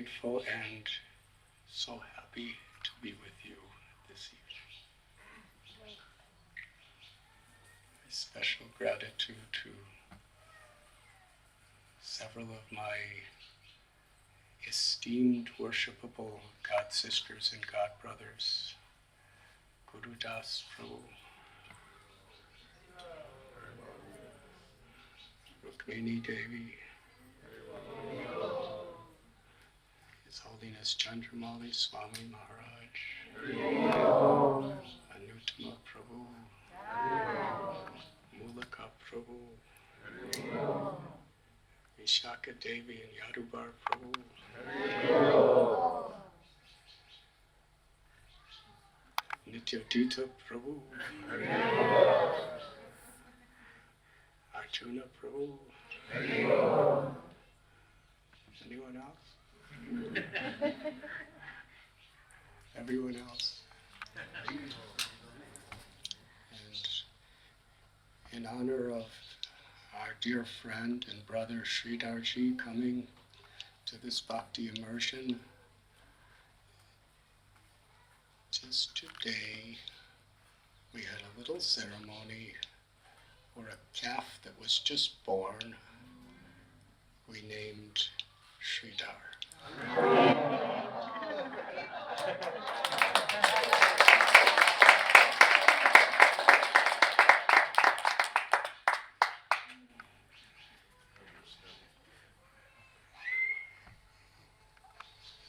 grateful and so happy to be with you this evening. A special gratitude to several of my esteemed, worshipable God sisters and God brothers, Guru Das Prabhu, Rukmini Devi, His Holiness Chandramali Swami Maharaj, Anuttama Prabhu, Mulaka Prabhu, Vishaka Devi and Yadubar Prabhu, Nityadita Prabhu, Arjuna Prabhu. Anyone else? Everyone else? And in honor of our dear friend and brother Sridarji coming to this Bhakti Immersion, just today we had a little ceremony for a calf that was just born. We named Sridhar.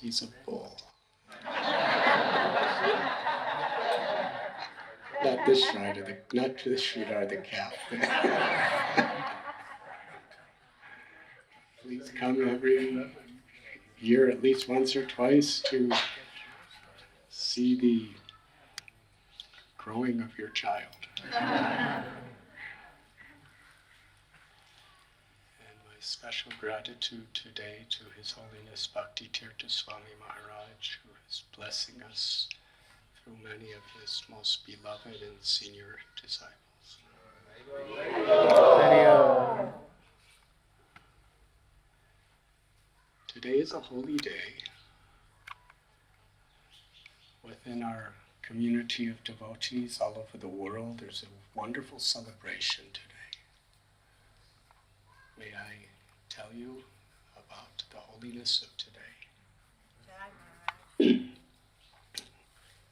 He's a bull. Not this Sridhar, the calf. Please come every year, at least once or twice, to see the growing of your child. And my special gratitude today to His Holiness Bhakti Tirtha Swami Maharaj, who is blessing us through many of his most beloved and senior disciples. Today is a holy day. Within our community of devotees all over the world, there's a wonderful celebration today. May I tell you about the holiness of today?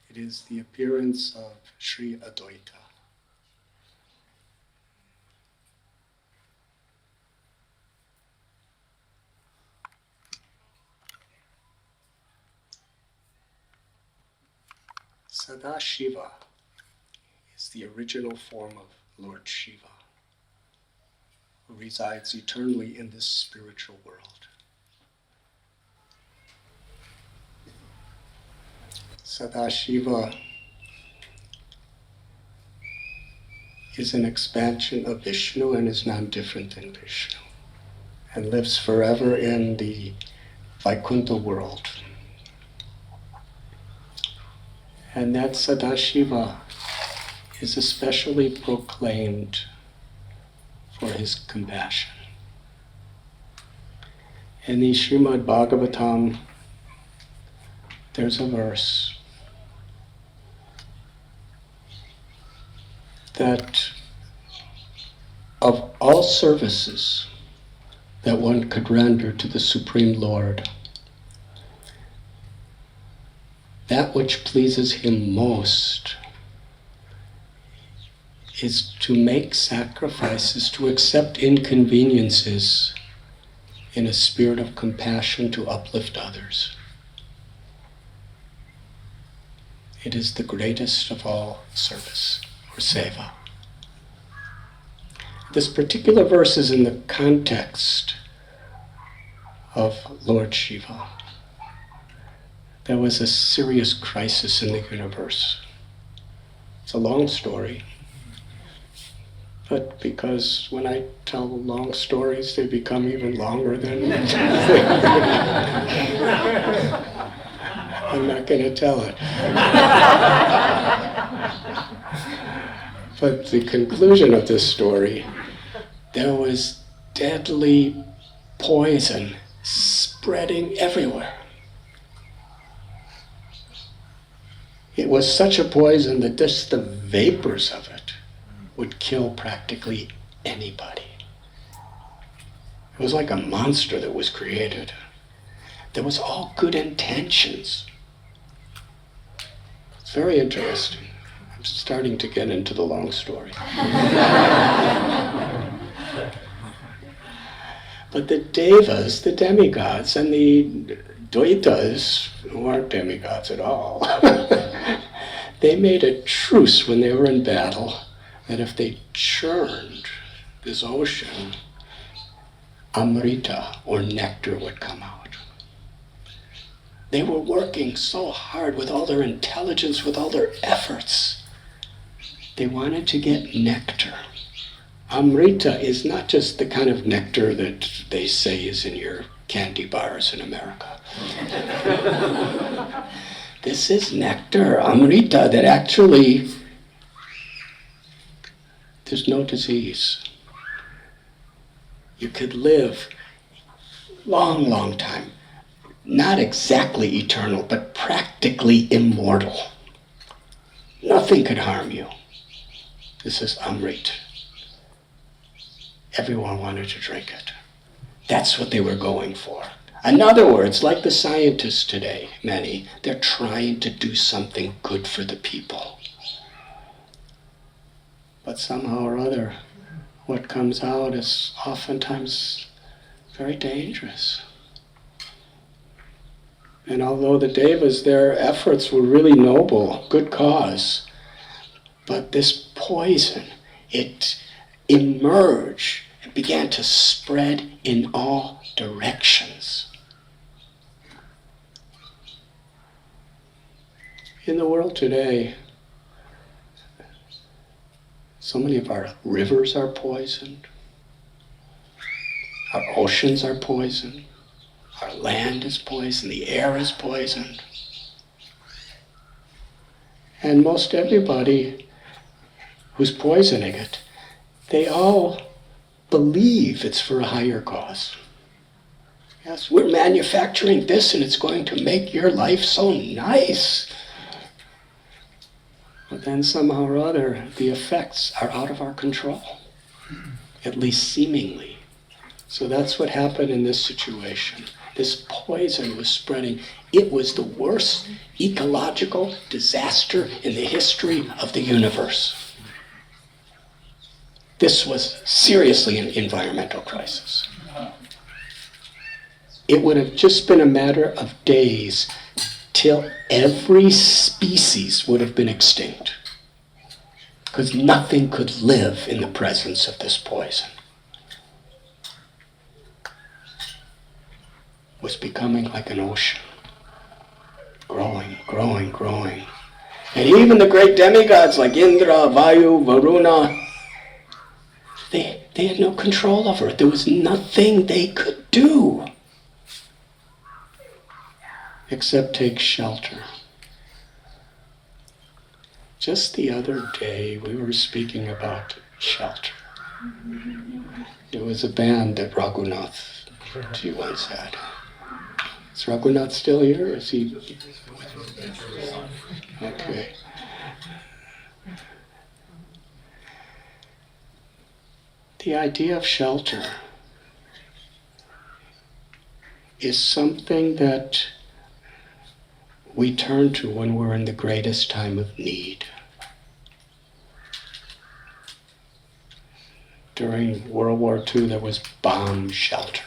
It is the appearance of Sri Advaita. Sadashiva is the original form of Lord Shiva, who resides eternally in this spiritual world. Sadashiva is an expansion of Vishnu and is non-different than Vishnu, and lives forever in the Vaikuntha world. And that Sadashiva is especially proclaimed for his compassion. In the Srimad Bhagavatam, there's a verse that of all services that one could render to the Supreme Lord, that which pleases him most is to make sacrifices, to accept inconveniences in a spirit of compassion to uplift others. It is the greatest of all service, or seva. This particular verse is in the context of Lord Shiva. There was a serious crisis in the universe. It's a long story, but because when I tell long stories, they become even longer than I'm not going to tell it. But the conclusion of this story, there was deadly poison spreading everywhere. It was such a poison that just the vapors of it would kill practically anybody. It was like a monster that was created. There was all good intentions. It's very interesting. I'm starting to get into the long story. But the devas, the demigods, and the Deities, who aren't demigods at all, they made a truce when they were in battle that if they churned this ocean, Amrita, or nectar, would come out. They were working so hard with all their intelligence, with all their efforts. They wanted to get nectar. Amrita is not just the kind of nectar that they say is in your candy bars in America. This is nectar, Amrita, that actually there's no disease. You could live long, long time. Not exactly eternal, but practically immortal. Nothing could harm you. This is Amrit. Everyone wanted to drink it. That's what they were going for. In other words, like the scientists today, many, they're trying to do something good for the people. But somehow or other, what comes out is oftentimes very dangerous. And although the devas, their efforts were really noble, good cause, but this poison, it emerged and began to spread in all directions. In the world today, so many of our rivers are poisoned, our oceans are poisoned, our land is poisoned, the air is poisoned. And most everybody who's poisoning it, they all believe it's for a higher cause. Yes, we're manufacturing this and it's going to make your life so nice. But then somehow or other, the effects are out of our control, at least seemingly. So that's what happened in this situation. This poison was spreading. It was the worst ecological disaster in the history of the universe. This was seriously an environmental crisis. It would have just been a matter of days till every species would have been extinct, because nothing could live in the presence of this poison. It was becoming like an ocean, growing, growing, growing. And even the great demigods like Indra, Vayu, Varuna, they had no control over it. There was nothing they could do except take shelter. Just the other day, we were speaking about shelter. There was a band that Radhanath once had. Is Radhanath still here? Is he? Okay. The idea of shelter is something that we turn to when we're in the greatest time of need. During World War II, there was bomb shelter.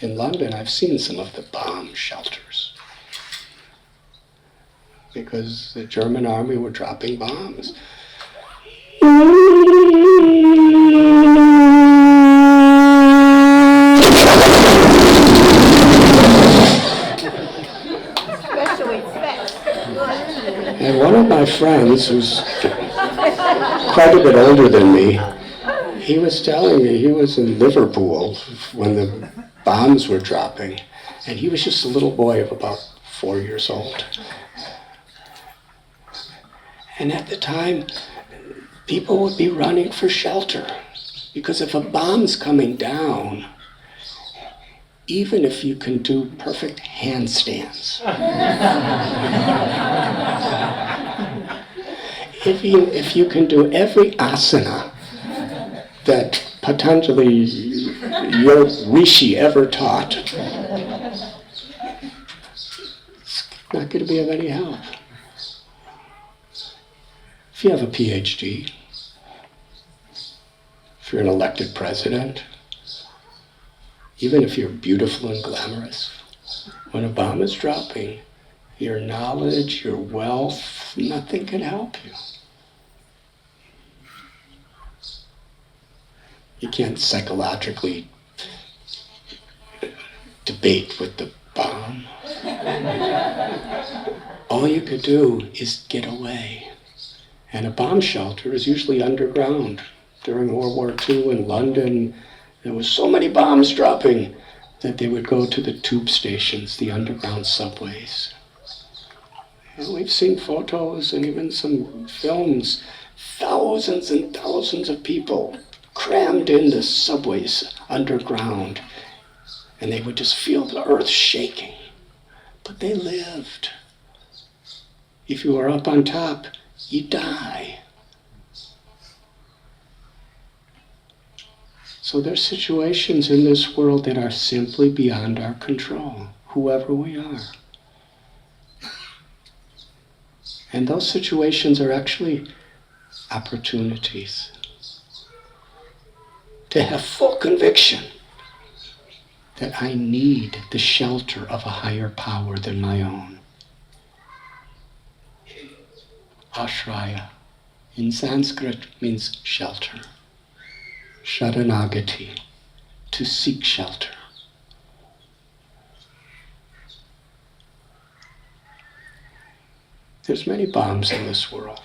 In London, I've seen some of the bomb shelters because the German army were dropping bombs. And one of my friends, who's quite a bit older than me, he was telling me he was in Liverpool when the bombs were dropping, and he was just a little boy of about 4 years old. And at the time, people would be running for shelter, because if a bomb's coming down, even if you can do perfect handstands. If you can do every asana that Patanjali Rishi ever taught, it's not going to be of any help. If you have a PhD, if you're an elected president, even if you're beautiful and glamorous, when a bomb is dropping, your knowledge, your wealth, nothing can help you. You can't psychologically debate with the bomb. All you could do is get away. And a bomb shelter is usually underground. During World War II in London, there was so many bombs dropping that they would go to the tube stations, the underground subways. And we've seen photos and even some films, thousands and thousands of people crammed in the subways underground, and they would just feel the earth shaking. But they lived. If you are up on top, you die. So there's situations in this world that are simply beyond our control, whoever we are. And those situations are actually opportunities to have full conviction that I need the shelter of a higher power than my own. Ashraya in Sanskrit means shelter. Sharanagati, to seek shelter. There's many bombs in this world.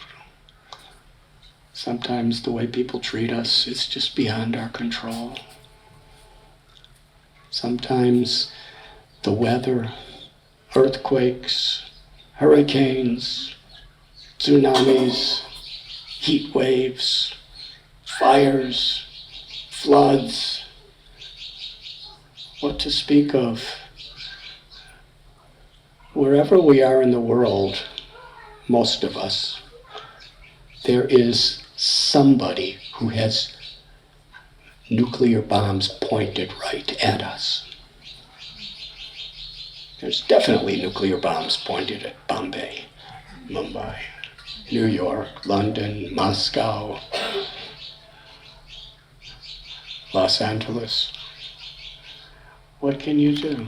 Sometimes the way people treat us is just beyond our control. Sometimes the weather, earthquakes, hurricanes, tsunamis, heat waves, fires, floods, what to speak of. Wherever we are in the world, most of us, there is somebody who has nuclear bombs pointed right at us. There's definitely nuclear bombs pointed at Bombay, Mumbai, New York, London, Moscow, Los Angeles. What can you do?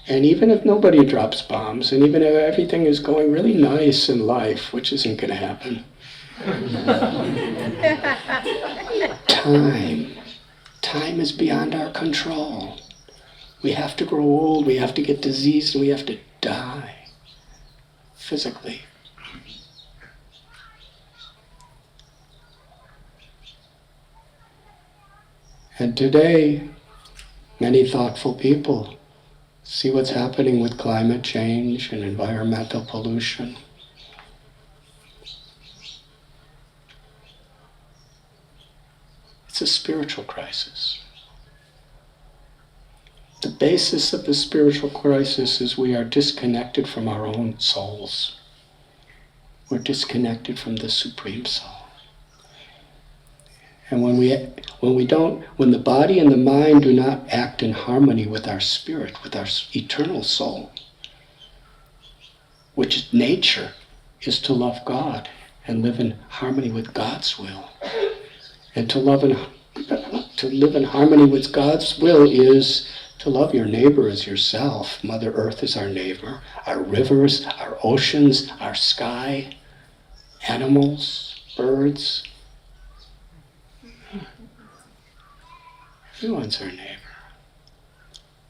And even if nobody drops bombs, and even if everything is going really nice in life, which isn't going to happen, time is beyond our control. We have to grow old, we have to get diseased, and we have to die physically. And today, many thoughtful people see what's happening with climate change and environmental pollution. It's a spiritual crisis. The basis of the spiritual crisis is we are disconnected from our own souls. We're disconnected from the Supreme Soul. And when the body and the mind do not act in harmony with our spirit, with our eternal soul, which nature is to love God and live in harmony with God's will. And to live in harmony with God's will is to love your neighbor as yourself. Mother Earth is our neighbor, our rivers, our oceans, our sky, animals, birds. Everyone's our neighbor.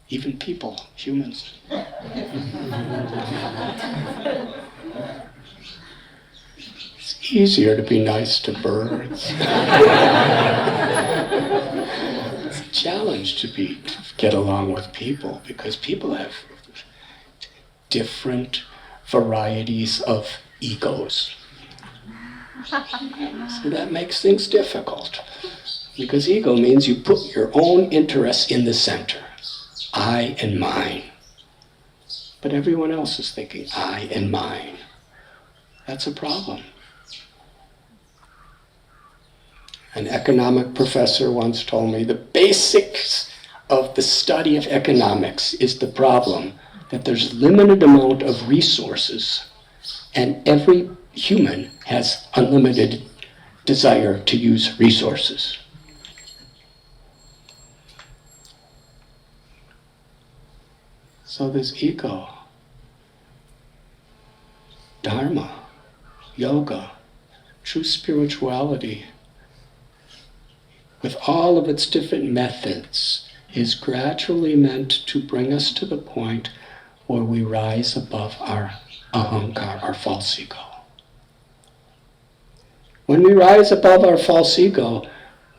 Even people, humans. It's easier to be nice to birds. It's a challenge to get along with people, because people have different varieties of egos. So that makes things difficult. Because ego means you put your own interests in the center. I and mine. But everyone else is thinking I and mine. That's a problem. An economic professor once told me the basics of the study of economics is the problem that there's limited amount of resources and every human has unlimited desire to use resources. So there's ego, dharma, yoga, true spirituality, with all of its different methods, is gradually meant to bring us to the point where we rise above our ahankar, our false ego. When we rise above our false ego,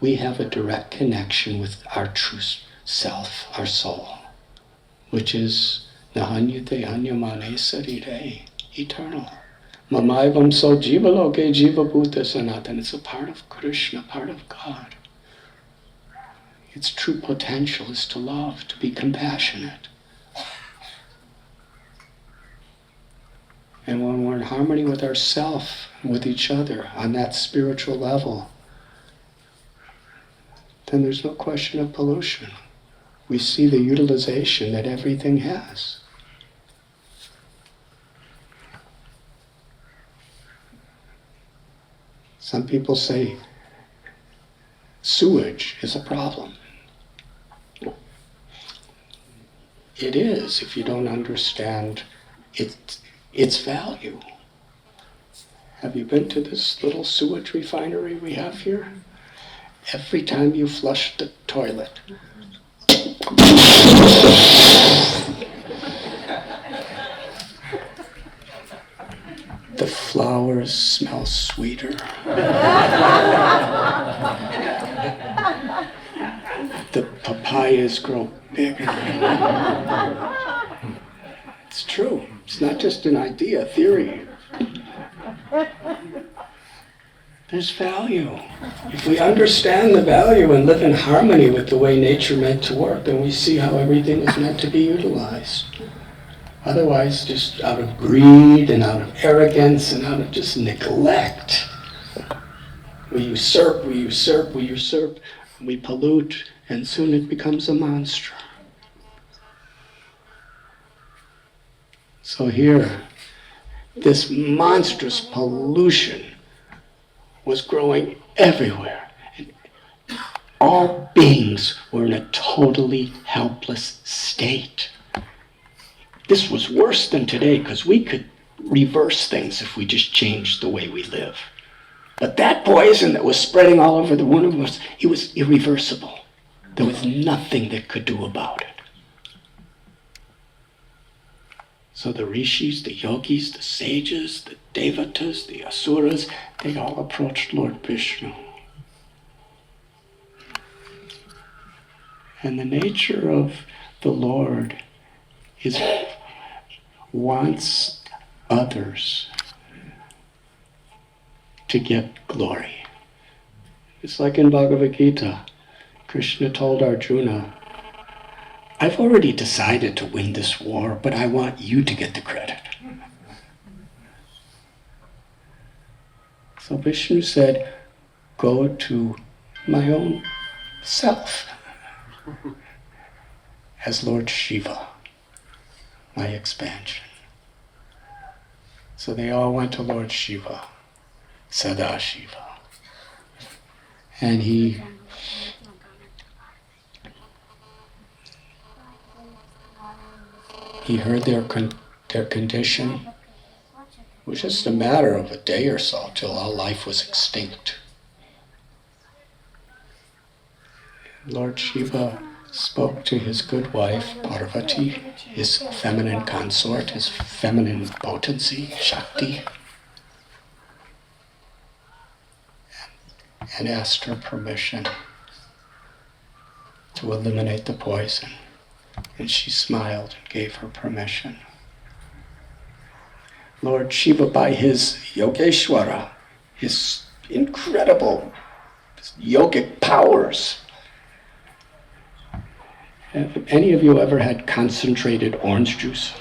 we have a direct connection with our true self, our soul, which is Nahanyate Hanyamane Sarire, eternal. Mamaivam so jiva loke jiva bhuta sanatan. It's a part of Krishna, part of God. Its true potential is to love, to be compassionate. And when we're in harmony with ourself, with each other, on that spiritual level, then there's no question of pollution. We see the utilization that everything has. Some people say sewage is a problem. It is, if you don't understand its value. Have you been to this little sewage refinery we have here? Every time you flush the toilet, the flowers smell sweeter. The papayas grow bigger. It's true. It's not just an idea, theory. There's value. If we understand the value and live in harmony with the way nature meant to work, then we see how everything is meant to be utilized. Otherwise, just out of greed and out of arrogance and out of just neglect, we usurp, we pollute, and soon it becomes a monster. So here, this monstrous pollution was growing everywhere. And all beings were in a totally helpless state. This was worse than today because we could reverse things if we just changed the way we live. But that poison that was spreading all over the universe, it was irreversible. There was nothing that could do about it. So the rishis, the yogis, the sages, the devatas, the asuras, they all approached Lord Vishnu. And the nature of the Lord is wants others to get glory. It's like in Bhagavad Gita, Krishna told Arjuna, I've already decided to win this war, but I want you to get the credit. So Vishnu said, go to my own self as Lord Shiva, my expansion. So they all went to Lord Shiva, Sadashiva. And he heard their condition. It was just a matter of a day or so till all life was extinct. Lord Shiva spoke to his good wife, Parvati, his feminine consort, his feminine potency, Shakti, and asked her permission to eliminate the poison. And she smiled and gave her permission. Lord Shiva, by his Yogeshwara, his incredible yogic powers. Have any of you ever had concentrated orange juice?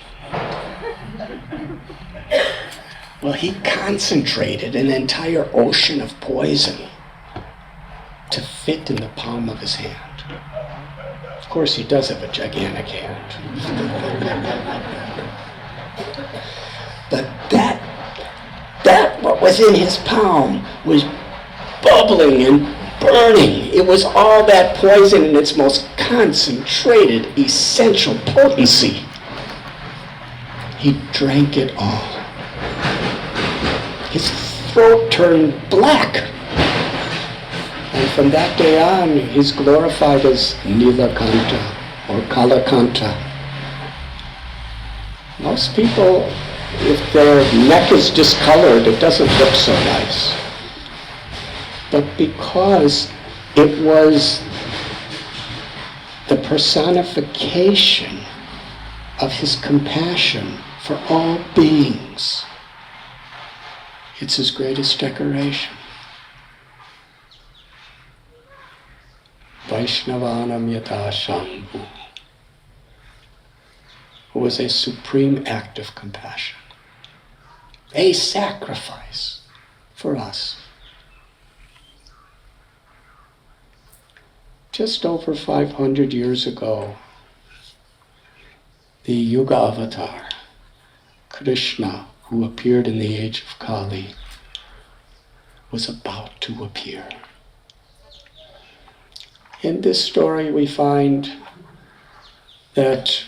Well, he concentrated an entire ocean of poison to fit in the palm of his hand. Of course, he does have a gigantic hand. But that what was in his palm was bubbling and burning. It was all that poison in its most concentrated, essential potency. He drank it all. His throat turned black. And from that day on, he's glorified as Nilakanta or Kalakanta. Most people, if their neck is discolored, it doesn't look so nice. But because it was the personification of his compassion for all beings, it's his greatest decoration. Vaishnavanam yata shambhu was a supreme act of compassion, a sacrifice for us. Just over 500 years ago, the Yuga avatar, Krishna, who appeared in the age of Kali, was about to appear. In this story we find that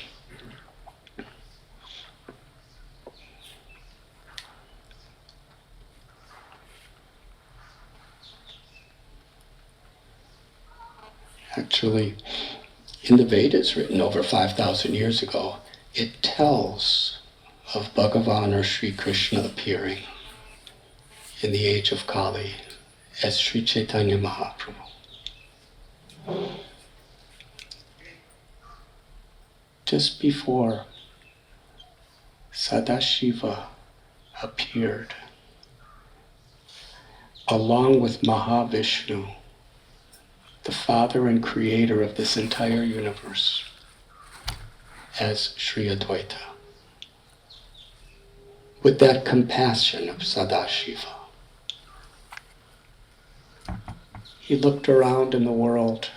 actually in the Vedas, written over 5,000 years ago, it tells of Bhagavan or Sri Krishna appearing in the age of Kali as Sri Chaitanya Mahaprabhu. Just before Sadashiva appeared, along with Mahavishnu, the father and creator of this entire universe, as Sri Advaita, with that compassion of Sadashiva. He looked around in the world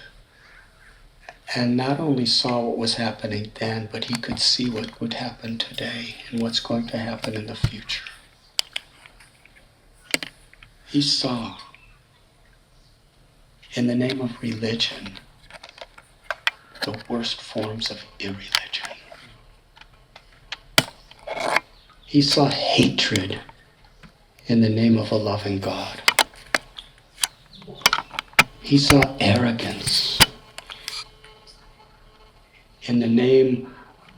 and not only saw what was happening then, but he could see what would happen today and what's going to happen in the future. He saw, in the name of religion, the worst forms of irreligion. He saw hatred in the name of a loving God. He saw arrogance in the name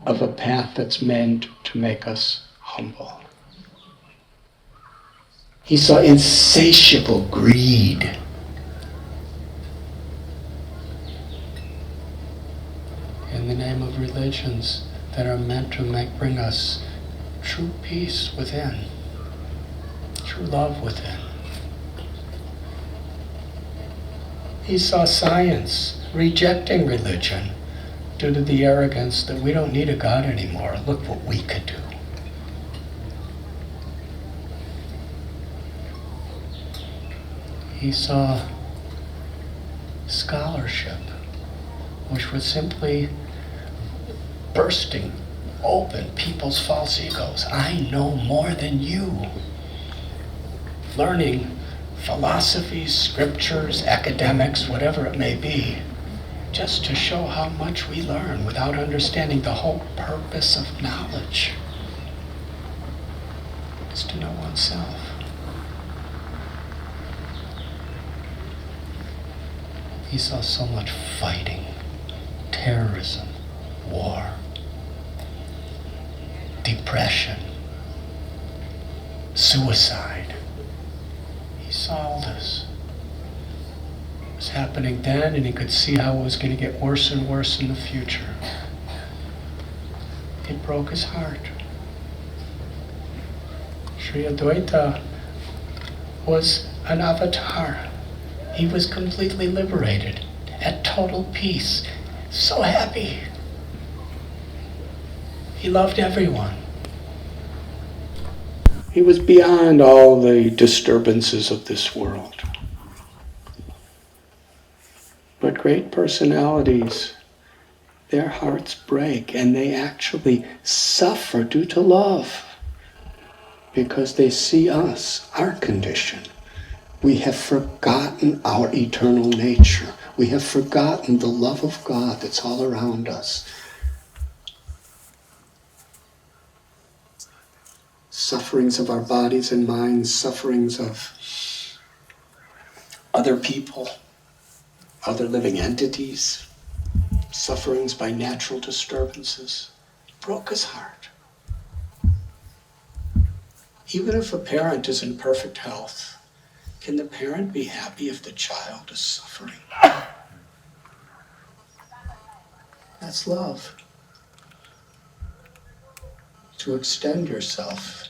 of a path that's meant to make us humble. He saw insatiable greed in the name of religions that are meant to bring us true peace within, true love within. He saw science rejecting religion due to the arrogance that we don't need a God anymore. Look what we could do. He saw scholarship, which was simply bursting open people's false egos. I know more than you. Learning philosophies, scriptures, academics, whatever it may be, just to show how much we learn without understanding the whole purpose of knowledge. Is to know oneself. He saw so much fighting, terrorism, war, depression, suicide. He saw all this. It was happening then, and he could see how it was going to get worse and worse in the future. It broke his heart. Sri Advaita was an avatar He was completely liberated, at total peace, so happy. He loved everyone. He was beyond all the disturbances of this world. But great personalities, their hearts break and they actually suffer due to love because they see us, our condition. We have forgotten our eternal nature. We have forgotten the love of God that's all around us. Sufferings of our bodies and minds, sufferings of other people, other living entities, sufferings by natural disturbances, broke his heart. Even if a parent is in perfect health, can the parent be happy if the child is suffering? That's love. To extend yourself.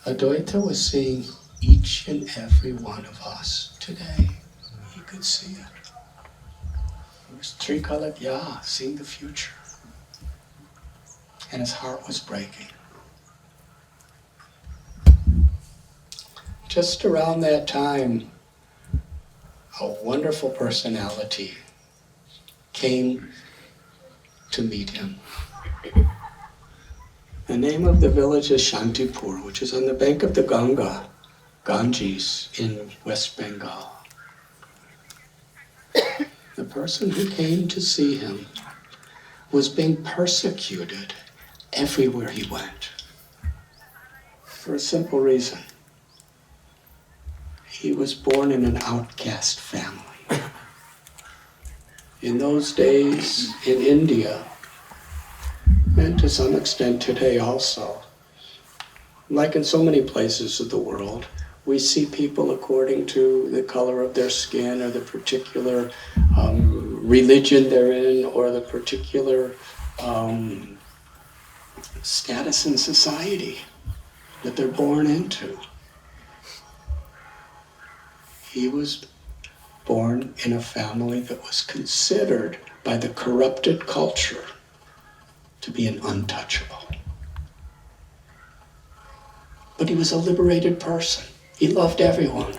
Advaita was seeing each and every one of us today. He could see it. It was Trikalagya, seeing the future. And his heart was breaking. Just around that time, a wonderful personality came to meet him. The name of the village is Shantipur, which is on the bank of the Ganges in West Bengal. The person who came to see him was being persecuted everywhere he went. For a simple reason. He was born in an outcast family. In those days, in India, and to some extent today also, like in so many places of the world, we see people according to the color of their skin or the particular religion they're in or the particular status in society that they're born into. He was born in a family that was considered by the corrupted culture to be an untouchable. But he was a liberated person. He loved everyone.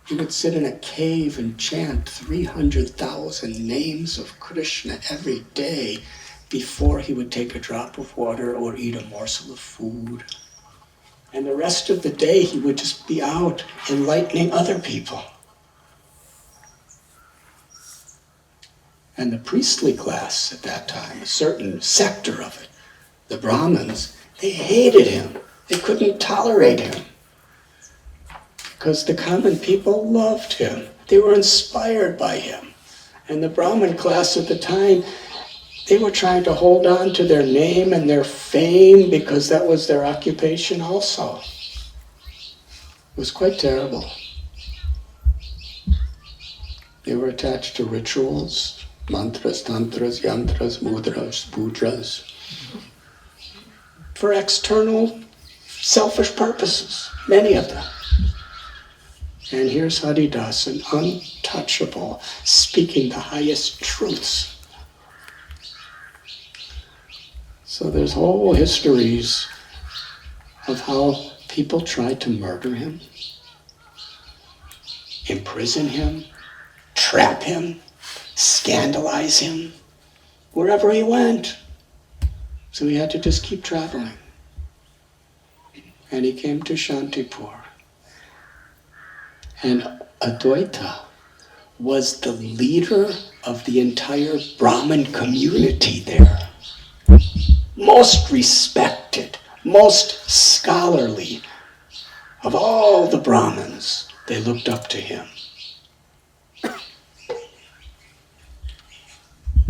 He would sit in a cave and chant 300,000 names of Krishna every day before he would take a drop of water or eat a morsel of food. And the rest of the day he would just be out enlightening other people. And the priestly class at that time, a certain sector of it, the Brahmins, they hated him. They couldn't tolerate him. Because the common people loved him. They were inspired by him. And the Brahmin class at the time, they were trying to hold on to their name and their fame because that was their occupation also. It was quite terrible. They were attached to rituals, mantras, tantras, yantras, mudras, budras, for external, selfish purposes, many of them. And here's Haridas, an untouchable, speaking the highest truths. So there's whole histories of how people tried to murder him, imprison him, trap him, scandalize him, wherever he went. So he had to just keep traveling. And he came to Shantipur. And Advaita was the leader of the entire Brahmin community there. Most respected, most scholarly of all the Brahmins. They looked up to him.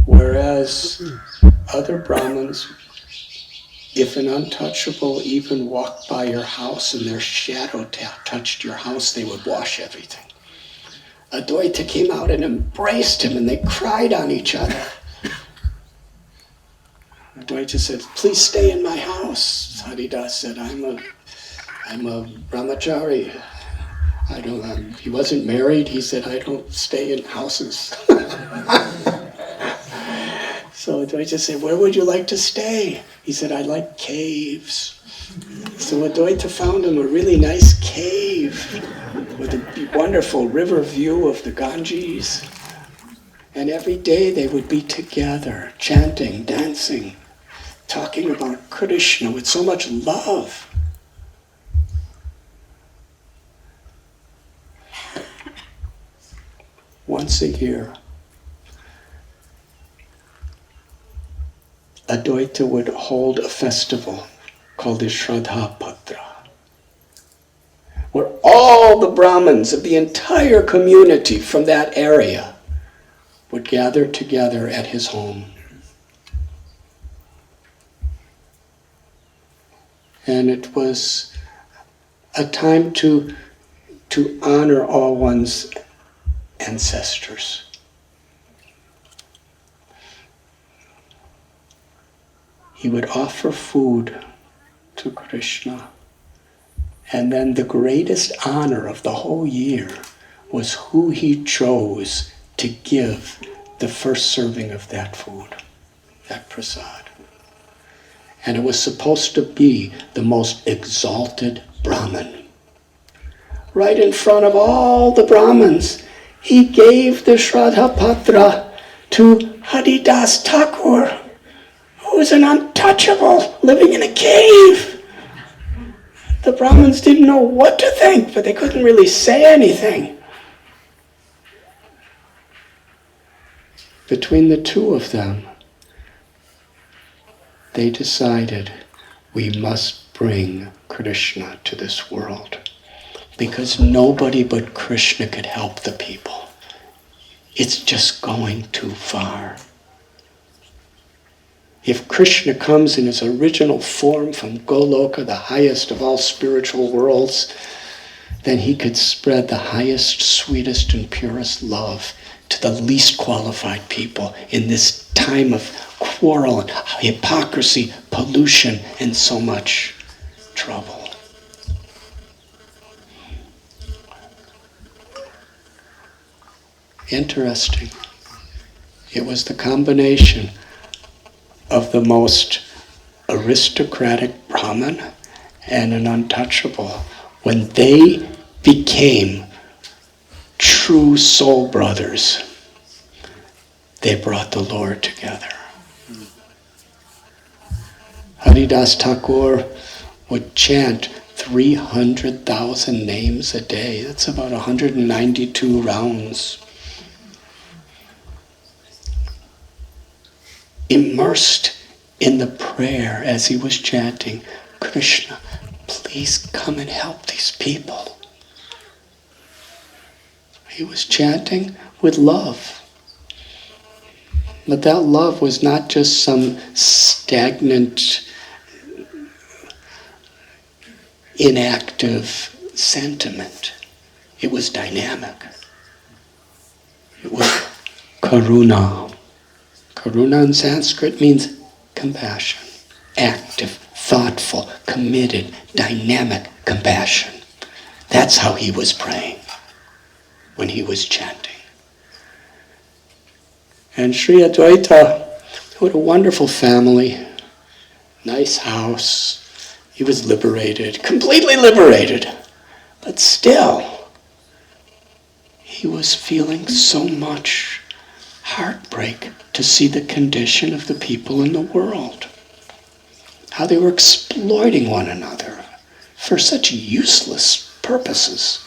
Whereas other Brahmins, if an untouchable even walked by your house and their shadow touched your house, they would wash everything. Advaita came out and embraced him and they cried on each other. Advaita said, please stay in my house. Haridas said, I'm a brahmachari. He wasn't married. He said, I don't stay in houses. So Advaita said, where would you like to stay? He said, I like caves. So Advaita found him a really nice cave with a wonderful river view of the Ganges. And every day they would be together, chanting, dancing, talking about Krishna with so much love. Once a year, Advaita would hold a festival called the Shraddha Patra, where all the Brahmins of the entire community from that area would gather together at his home. And it was a time to honor all one's ancestors. He would offer food to Krishna. And then the greatest honor of the whole year was who he chose to give the first serving of that food, that prasad. And it was supposed to be the most exalted Brahmin. Right in front of all the Brahmins, he gave the Shraddha Patra to Haridas Thakur, who was an untouchable living in a cave. The Brahmins didn't know what to think, but they couldn't really say anything. Between the two of them, they decided, we must bring Krishna to this world, because nobody but Krishna could help the people. It's just going too far. If Krishna comes in his original form from Goloka, the highest of all spiritual worlds, then he could spread the highest, sweetest, and purest love to the least qualified people in this time of quarrel and hypocrisy, pollution, and so much trouble. Interesting. It was the combination of the most aristocratic Brahmin and an untouchable. When they became true soul brothers, they brought the Lord together. Haridas Thakur would chant 300,000 names a day. That's about 192 rounds. Immersed in the prayer as he was chanting, Krishna, please come and help these people. He was chanting with love. But that love was not just some stagnant, inactive sentiment. It was dynamic. It was karuna. Karuna in Sanskrit means compassion. Active, thoughtful, committed, dynamic compassion. That's how he was praying when he was chanting. And Sri Advaita had a wonderful family, nice house. He was liberated, completely liberated. But still, he was feeling so much heartbreak to see the condition of the people in the world. How they were exploiting one another for such useless purposes.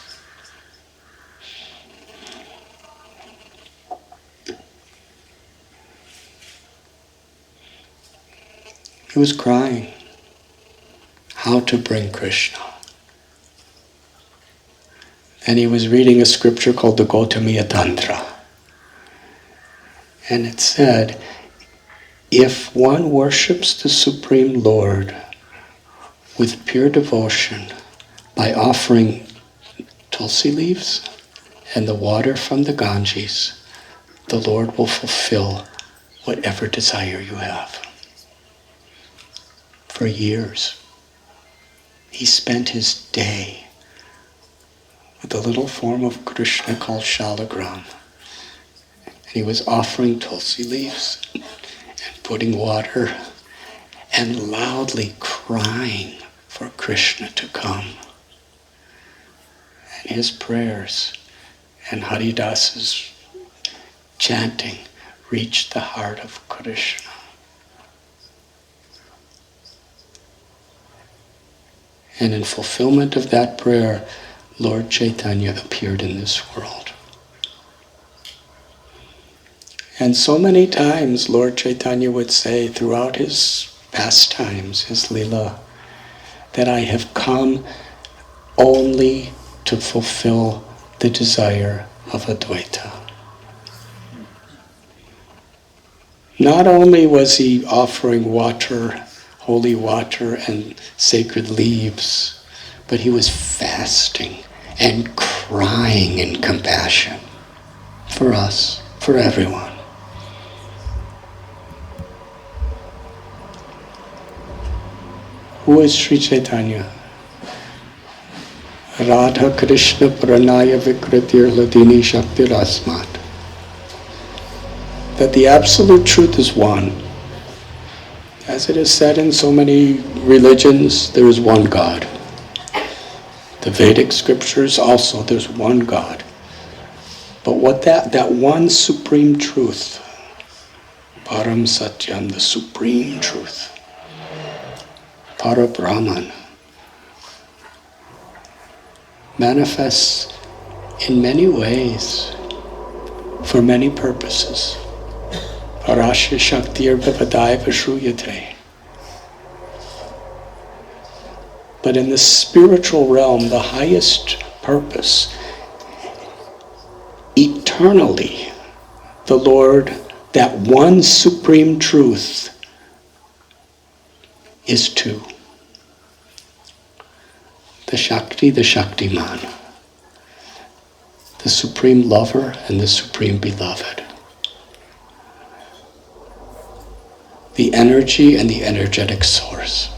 He was crying how to bring Krishna. And he was reading a scripture called the Gautamiya Tantra. And it said, if one worships the Supreme Lord with pure devotion by offering tulsi leaves and the water from the Ganges, the Lord will fulfill whatever desire you have. For years, he spent his day with a little form of Krishna called Shalagram. And he was offering tulsi leaves and putting water and loudly crying for Krishna to come. And his prayers and Haridas's chanting reached the heart of Krishna. And in fulfillment of that prayer, Lord Chaitanya appeared in this world. And so many times Lord Chaitanya would say throughout his pastimes, his lila, that I have come only to fulfill the desire of Advaita. Not only was he offering water, holy water and sacred leaves, but he was fasting and crying in compassion for us, for everyone. Who is Sri Chaitanya? Radha Krishna Pranaya Vikritir Ladini Shakti Rasmat. That the absolute truth is one. As it is said in so many religions, there is one God. The Vedic scriptures also, there's one God. But what that one supreme truth, Param Satyam, the supreme truth, Para Brahman, manifests in many ways, for many purposes. Parasya Shaktir Vivadaya Vashruyate. But in the spiritual realm, the highest purpose, eternally, the Lord, that one supreme truth, is two. The Shakti, the Shaktiman. The supreme lover and the supreme beloved. The energy and the energetic source.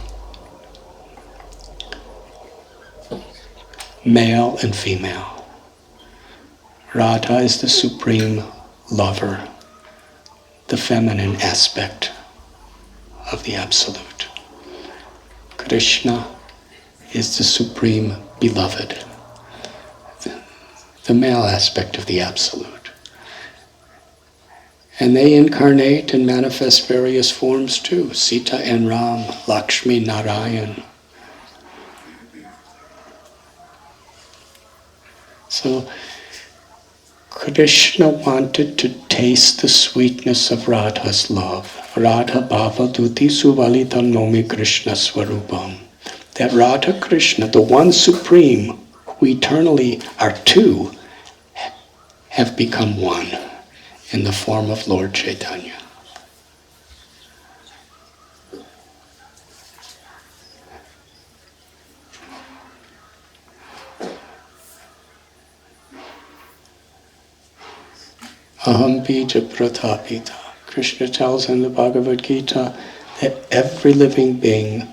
Male and female. Radha is the supreme lover, the feminine aspect of the Absolute. Krishna is the supreme beloved, the male aspect of the Absolute. And they incarnate and manifest various forms too. Sita and Ram, Lakshmi, Narayan. So Krishna wanted to taste the sweetness of Radha's love. Radha Bhava Duti Suvalitam Nomi Krishna Swarupam. That Radha Krishna, the one supreme, who eternally are two, have become one in the form of Lord Chaitanya. Aham bija pratapita. Krishna tells in the Bhagavad Gita that every living being,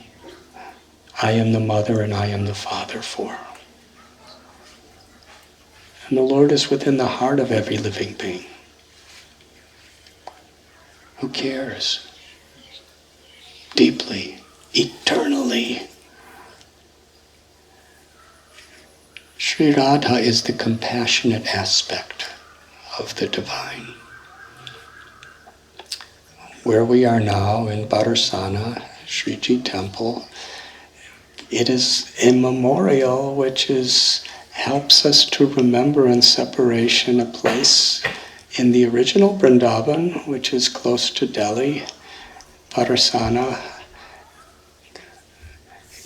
I am the mother and I am the father for. And the Lord is within the heart of every living being. Who cares? Deeply, eternally. Sri Radha is the compassionate aspect of the divine. Where we are now in Barcena, Sriji Temple, it is a memorial which helps us to remember in separation a place in the original Vrindavan, which is close to Delhi, Barcena.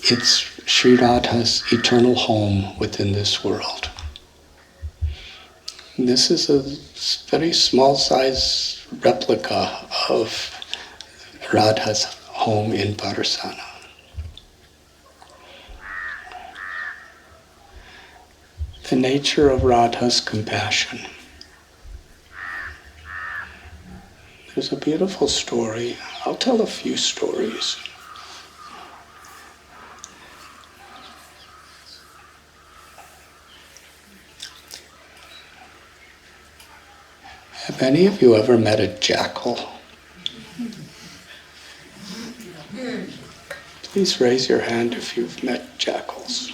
It's Sri Radha's eternal home within this world. This is a very small size replica of Radha's home in Barcena. The nature of Radha's compassion. There's a beautiful story. I'll tell a few stories. Have any of you ever met a jackal? Please raise your hand if you've met jackals.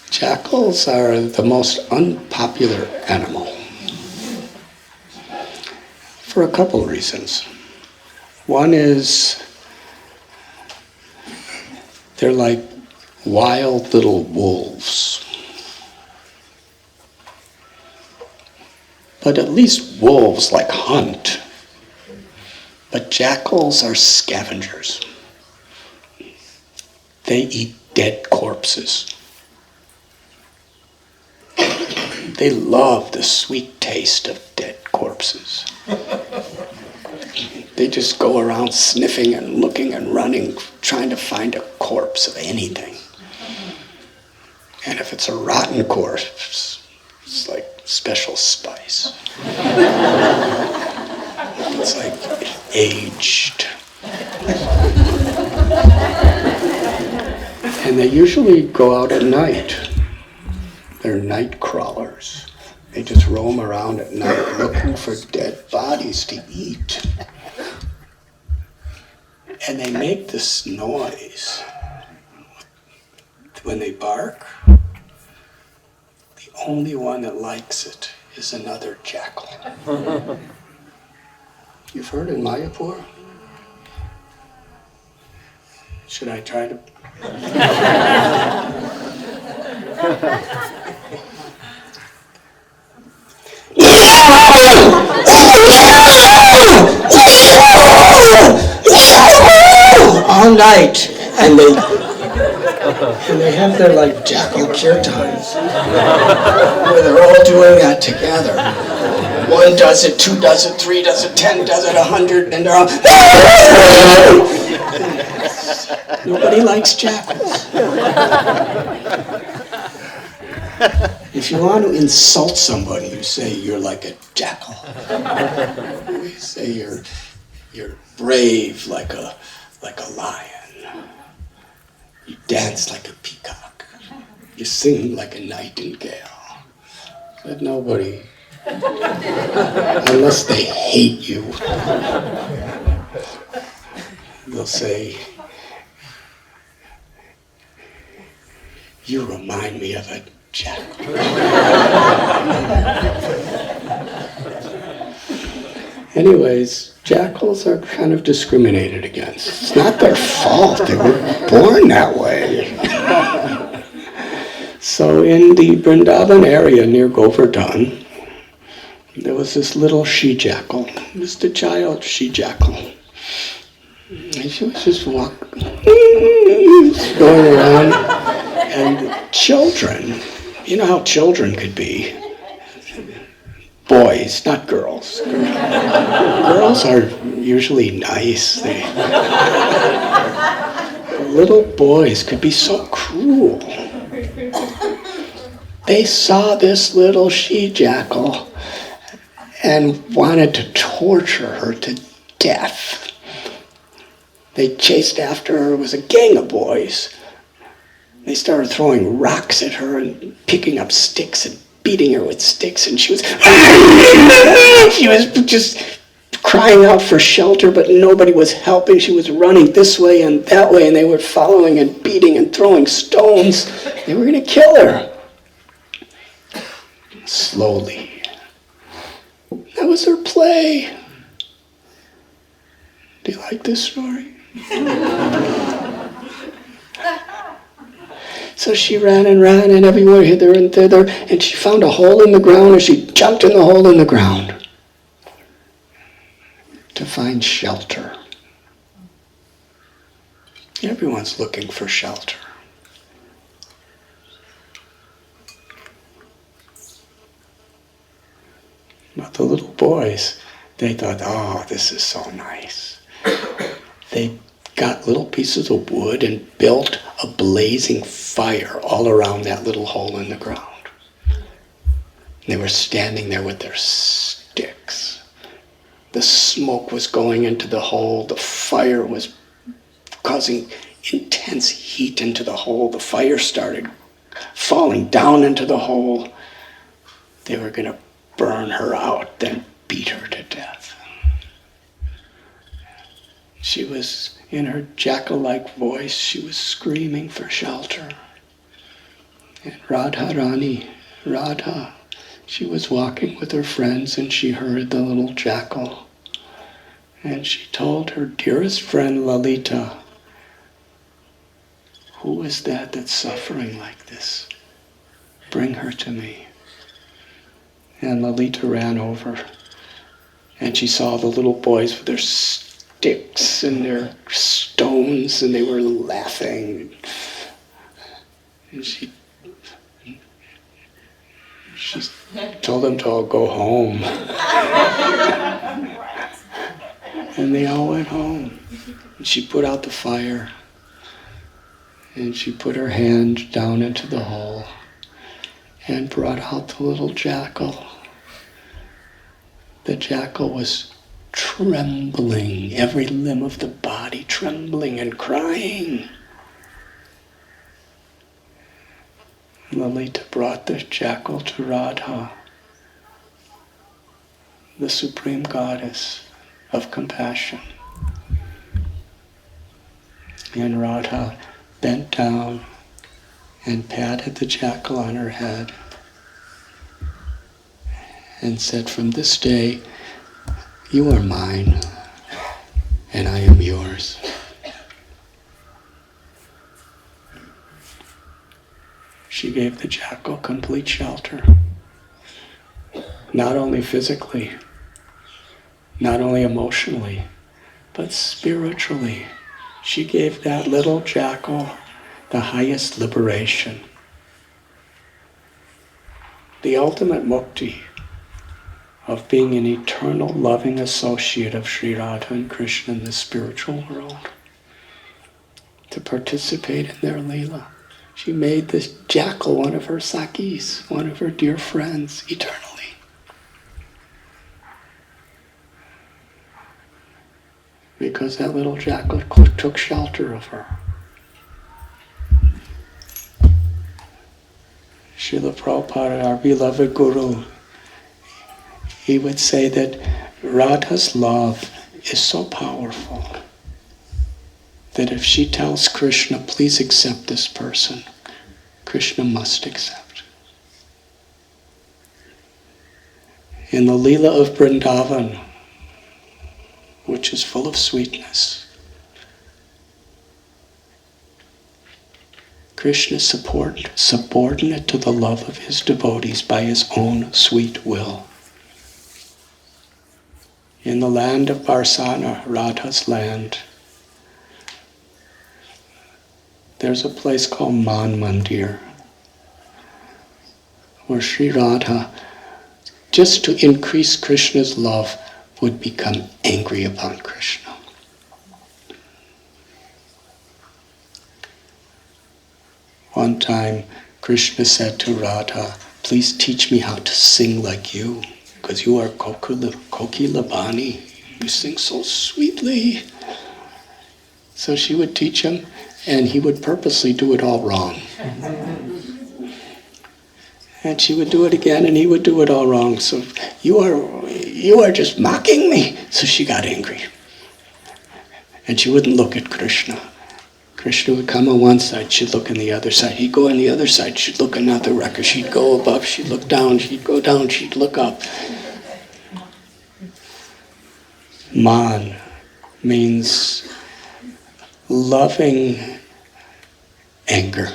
Jackals are the most unpopular animal for a couple reasons. One is they're like wild little wolves. But at least wolves like hunt. But jackals are scavengers. They eat dead corpses. They love the sweet taste of dead corpses. They just go around sniffing and looking and running, trying to find a corpse of anything. And if it's a rotten corpse, it's like special spice. It's like aged. And they usually go out at night. They're night crawlers. They just roam around at night looking for dead bodies to eat. And they make this noise when they bark. The only one that likes it is another jackal. You've heard in Mayapur? Should I try to? All night, and they have their like jackal kirtans, where they're all doing that together. One does it, two does it, three does it, 10 does it, 100, and they're all. Nobody likes jackals. If you want to insult somebody, you say you're like a jackal. You say you're brave like a lion. You dance like a peacock. You sing like a nightingale. But nobody, unless they hate you, they'll say, you remind me of a jackal. Anyways, jackals are kind of discriminated against. It's not their fault. They were born that way. So in the Vrindavan area near Govardhan, there was this little she-jackal, just a child she-jackal. And she was just walking, going around, and children, you know how children could be. Boys, not girls. Girls are usually nice. Little boys could be so cruel. They saw this little she-jackal and wanted to torture her to death. They chased after her. It was a gang of boys. They started throwing rocks at her and picking up sticks and beating her with sticks, and she was just crying out for shelter, but nobody was helping. She was running this way and that way, and they were following and beating and throwing stones. They were going to kill her. Slowly. That was her play. Do you like this story? So she ran and everywhere, hither and thither, and she found a hole in the ground, and she jumped in the hole in the ground to find shelter. Everyone's looking for shelter. But the little boys, they thought, oh, this is so nice. They got little pieces of wood and built a blazing fire all around that little hole in the ground. They were standing there with their sticks. The smoke was going into the hole. The fire was causing intense heat into the hole. The fire started falling down into the hole. They were going to burn her out, then beat her to death. She was, in her jackal-like voice, she was screaming for shelter. And Radha, she was walking with her friends and she heard the little jackal. And she told her dearest friend Lalita, "Who is that that's suffering like this? Bring her to me." And Lalita ran over and she saw the little boys with their sticks and their stones and they were laughing. And she told them to all go home. And they all went home. And she put out the fire. And she put her hand down into the hole and brought out the little jackal. The jackal was trembling, every limb of the body trembling and crying. Lalita brought the jackal to Radha, the supreme goddess of compassion. And Radha bent down and patted the jackal on her head and said, "From this day, you are mine and I am yours." She gave the jackal complete shelter, not only physically, not only emotionally, but spiritually. She gave that little jackal the highest liberation, the ultimate mukti of being an eternal loving associate of Sri Radha and Krishna in the spiritual world, to participate in their Leela. She made this jackal one of her sakis, one of her dear friends, eternally. Because that little jackal took shelter of her. Srila Prabhupada, our beloved Guru, he would say that Radha's love is so powerful that if she tells Krishna, "Please accept this person," Krishna must accept. In the Leela of Vrindavan, which is full of sweetness, Krishna is subordinate to the love of his devotees by his own sweet will. In the land of Barcena, Radha's land, there's a place called Man Mandir, where Sri Radha, just to increase Krishna's love, would become angry upon Krishna. One time, Krishna said to Radha, "Please teach me how to sing like you, because you are Kokilabani. You sing so sweetly." So she would teach him, and he would purposely do it all wrong. And she would do it again, and he would do it all wrong. So you are just mocking me. So she got angry. And she wouldn't look at Krishna. Krishna would come on one side, she'd look on the other side. He'd go on the other side, she'd look another record. She'd go above, she'd look down, she'd go down, she'd look up. Man means loving anger.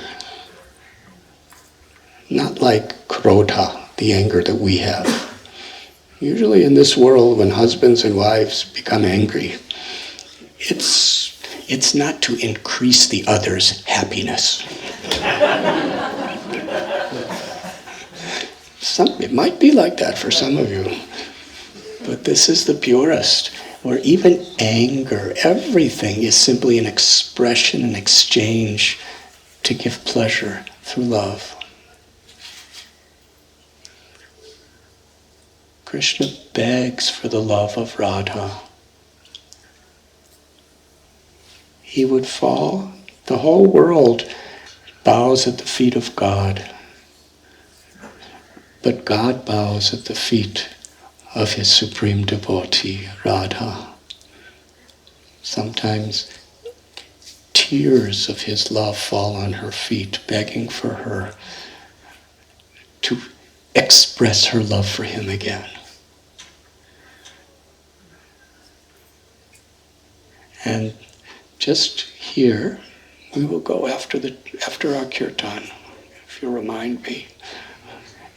Not like krodha, the anger that we have. Usually in this world, when husbands and wives become angry, it's not to increase the other's happiness. It might be like that for some of you, but this is the purest, where even anger, everything is simply an expression, an exchange to give pleasure through love. Krishna begs for the love of Radha. He would fall, the whole world bows at the feet of God, but God bows at the feet of his supreme devotee, Radha. Sometimes tears of his love fall on her feet, begging for her to express her love for him again. And just here, we will go after our kirtan, if you remind me,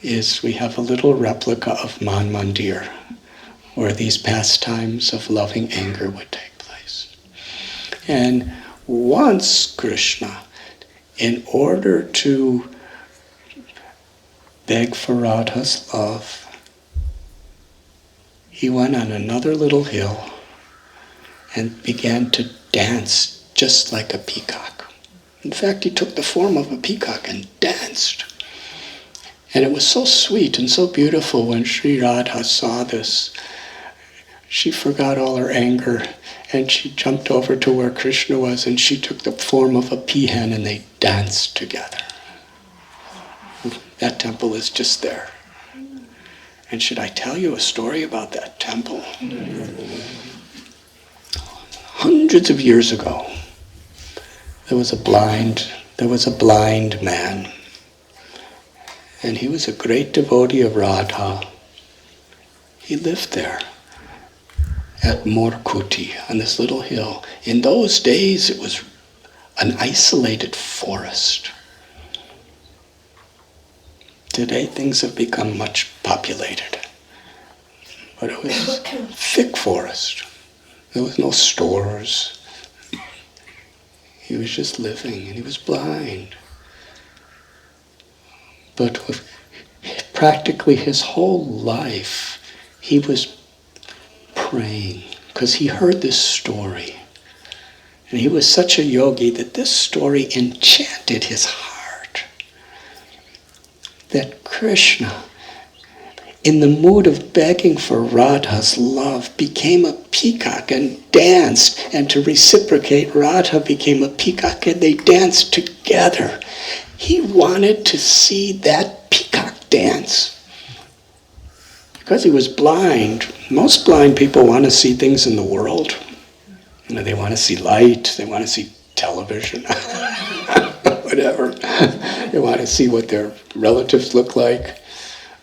is we have a little replica of Man Mandir, where these pastimes of loving anger would take place. And once Krishna, in order to beg for Radha's love, he went on another little hill and began to dance just like a peacock. In fact, he took the form of a peacock and danced. And it was so sweet and so beautiful when Sri Radha saw this. She forgot all her anger and she jumped over to where Krishna was and she took the form of a peahen and they danced together. That temple is just there. And should I tell you a story about that temple? Hundreds of years ago, there was a blind man. And he was a great devotee of Radha. He lived there at Morkuti, on this little hill. In those days, it was an isolated forest. Today, things have become much populated. But it was a thick forest. There was no stores. He was just living, and he was blind. But with practically his whole life, he was praying because he heard this story. And he was such a yogi that this story enchanted his heart. That Krishna, in the mood of begging for Radha's love, became a peacock and danced. And to reciprocate, Radha became a peacock and they danced together. He wanted to see that peacock dance. Because he was blind, most blind people want to see things in the world. You know, they want to see light, they want to see television, whatever. They want to see what their relatives look like.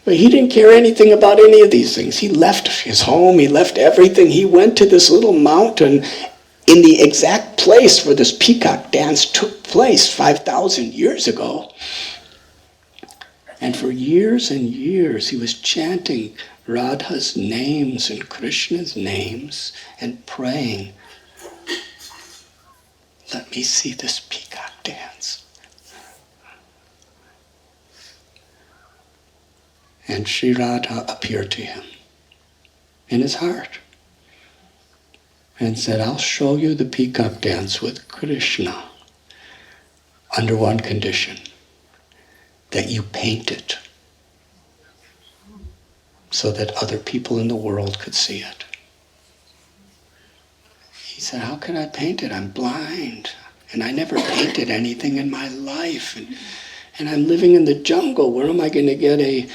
But he didn't care anything about any of these things. He left his home, he left everything. He went to this little mountain in the exact place where this peacock dance took place 5,000 years ago. And for years and years, he was chanting Radha's names and Krishna's names and praying, let me see this peacock dance. And Sri Radha appeared to him in his heart and said, I'll show you the peacock dance with Krishna under one condition, that you paint it so that other people in the world could see it. He said, how can I paint it? I'm blind, and I never painted anything in my life, and I'm living in the jungle. Where am I going to get a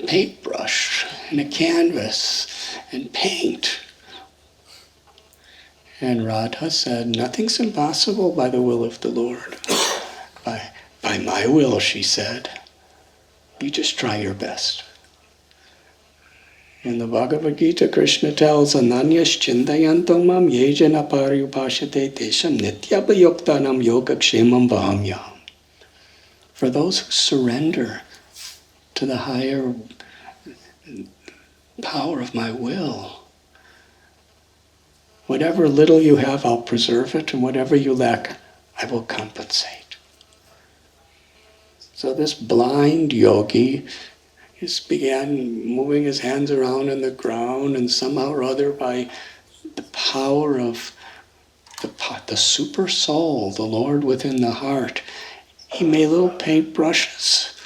paintbrush and a canvas and paint? And Radha said, nothing's impossible by the will of the Lord. By my will, she said. You just try your best. In the Bhagavad Gita, Krishna tells, Ananyas chintayantam mam yejana paryupashate tesham nityapayuktanam yogakshemam vahamyam. For those who surrender to the higher power of my will, whatever little you have, I'll preserve it, and whatever you lack, I will compensate. So this blind yogi just began moving his hands around in the ground, and somehow or other, by the power of the super soul, the Lord within the heart, he made little paintbrushes,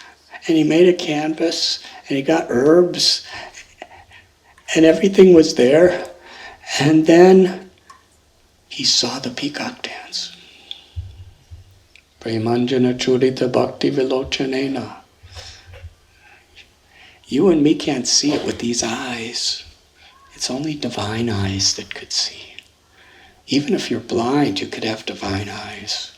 and he made a canvas, and he got herbs, and everything was there. And then he saw the peacock dance. Premanjana Churita Bhakti Vilochanena. You and me can't see it with these eyes. It's only divine eyes that could see. Even if you're blind, you could have divine eyes.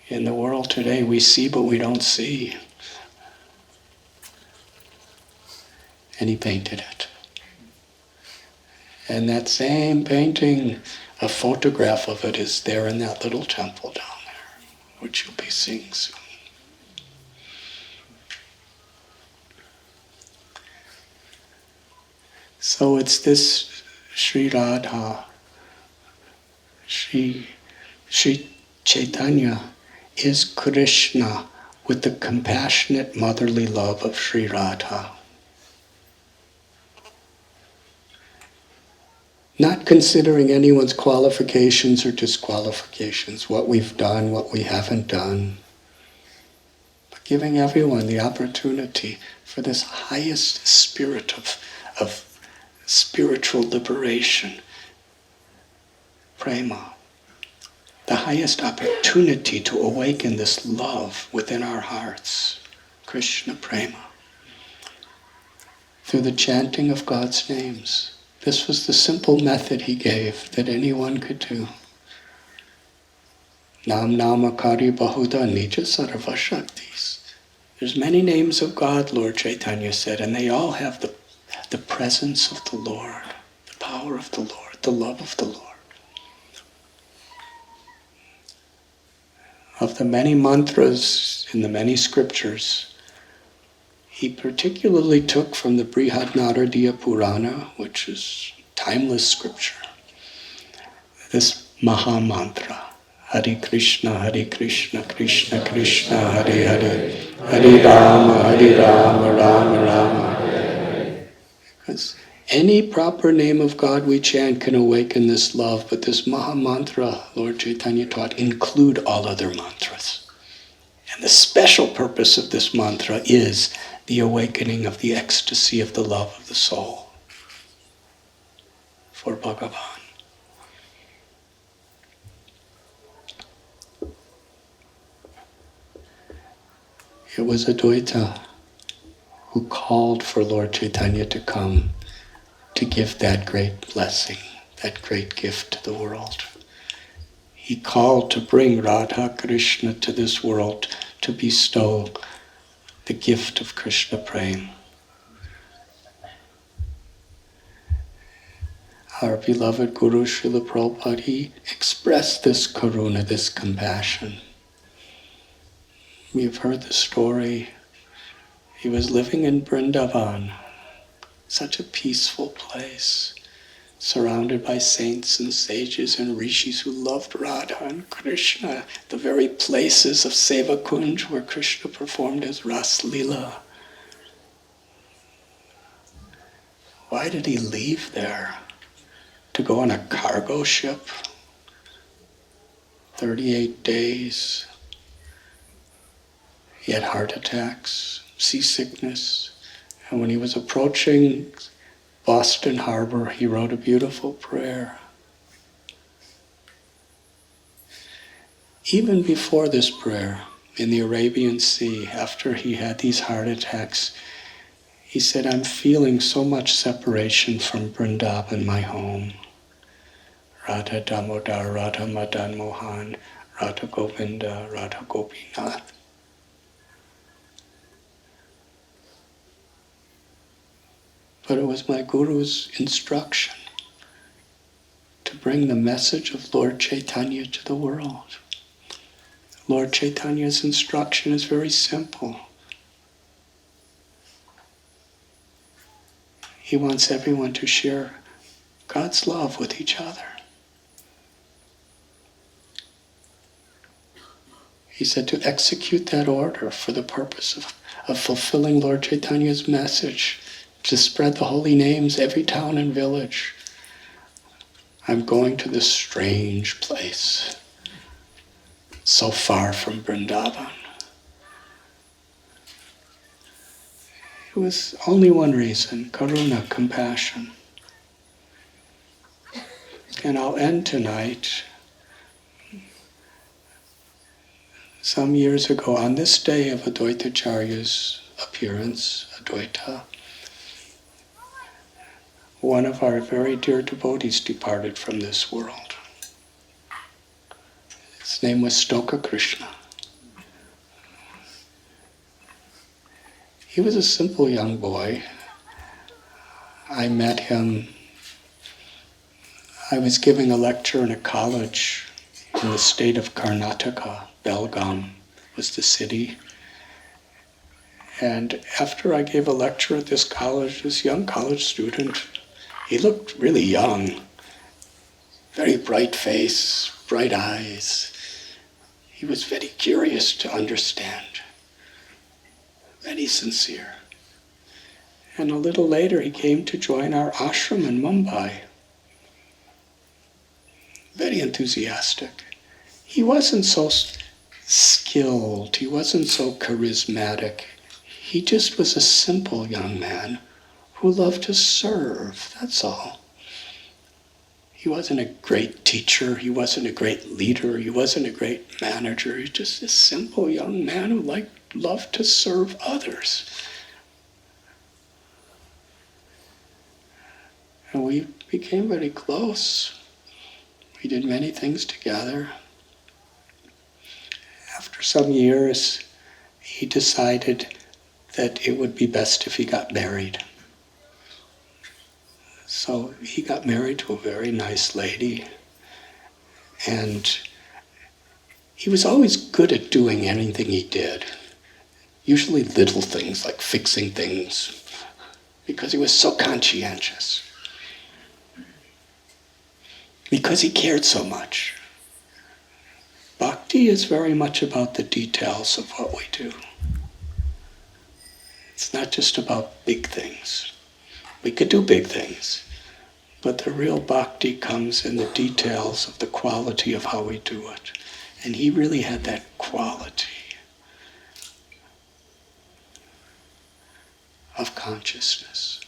In the world today, we see but we don't see. And he painted it. And that same painting, a photograph of it is there in that little temple down there, which you'll be seeing soon. So it's this Sri Radha, Sri Chaitanya is Krishna with the compassionate motherly love of Sri Radha. Not considering anyone's qualifications or disqualifications, what we've done, what we haven't done, but giving everyone the opportunity for this highest spirit of spiritual liberation, prema, the highest opportunity to awaken this love within our hearts, Krishna prema, through the chanting of God's names. This was the simple method he gave that anyone could do. Nam namakari bahuda nija sarva shaktis. There's many names of God, Lord Chaitanya said, and they all have the presence of the Lord, the power of the Lord, the love of the Lord. Of the many mantras in the many scriptures, he particularly took from the Brihad Naradiya Purana, which is timeless scripture, this Maha Mantra, Hare Krishna, Krishna Krishna, Hare Hare, Hare Rama, Rama Rama. Because any proper name of God we chant can awaken this love, but this Maha Mantra, Lord Chaitanya taught, include all other mantras. And the special purpose of this mantra is the awakening of the ecstasy of the love of the soul for Bhagavan. It was Advaita who called for Lord Chaitanya to come to give that great blessing, that great gift to the world. He called to bring Radha Krishna to this world to bestow the gift of Krishna Prem. Our beloved Guru Srila Prabhupada, he expressed this karuna, this compassion. We've heard the story. He was living in Vrindavan, such a peaceful place, surrounded by saints and sages and rishis who loved Radha and Krishna, the very places of Seva Kunj where Krishna performed his Ras Lila. Why did he leave there? To go on a cargo ship? 38 days. He had heart attacks, seasickness, and when he was approaching Boston Harbor, he wrote a beautiful prayer. Even before this prayer, in the Arabian Sea, after he had these heart attacks, he said, I'm feeling so much separation from Vrindavan, my home. Radha Damodar, Radha Madan Mohan, Radha Govinda, Radha Gopinath. But it was my Guru's instruction to bring the message of Lord Chaitanya to the world. Lord Chaitanya's instruction is very simple. He wants everyone to share God's love with each other. He said to execute that order for the purpose of fulfilling Lord Chaitanya's message, to spread the holy names every town and village. I'm going to this strange place, so far from Vrindavan. It was only one reason, karuna, compassion. And I'll end tonight. Some years ago, on this day of Advaitacharya's appearance, Advaita, one of our very dear devotees departed from this world. His name was Stoka Krishna. He was a simple young boy. I met him. I was giving a lecture in a college in the state of Karnataka. Belgaum was the city. And after I gave a lecture at this college, this young college student, he looked really young. Very bright face, bright eyes. He was very curious to understand. Very sincere. And a little later he came to join our ashram in Mumbai. Very enthusiastic. He wasn't so skilled, he wasn't so charismatic. He just was a simple young man who loved to serve, that's all. He wasn't a great teacher, he wasn't a great leader, he wasn't a great manager. He was just a simple young man who loved to serve others. And we became very close. We did many things together. After some years, he decided that it would be best if he got married. So he got married to a very nice lady, and he was always good at doing anything he did. Usually little things like fixing things, because he was so conscientious. Because he cared so much. Bhakti is very much about the details of what we do. It's not just about big things. We could do big things, but the real bhakti comes in the details of the quality of how we do it. And he really had that quality of consciousness.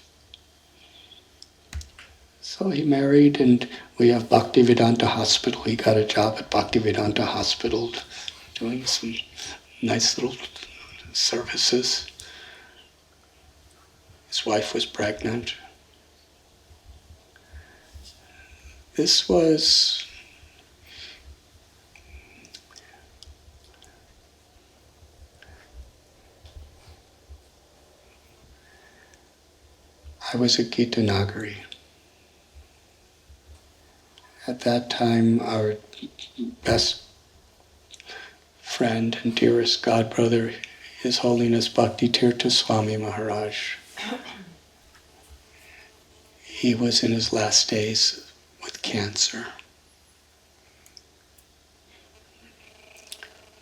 So he married, and we have Bhaktivedanta Hospital. He got a job at Bhaktivedanta Hospital doing some nice little services. His wife was pregnant. This was I was at Gita Nagari. At that time, our best friend and dearest godbrother, His Holiness Bhakti Swami Maharaj, he was in his last days with cancer.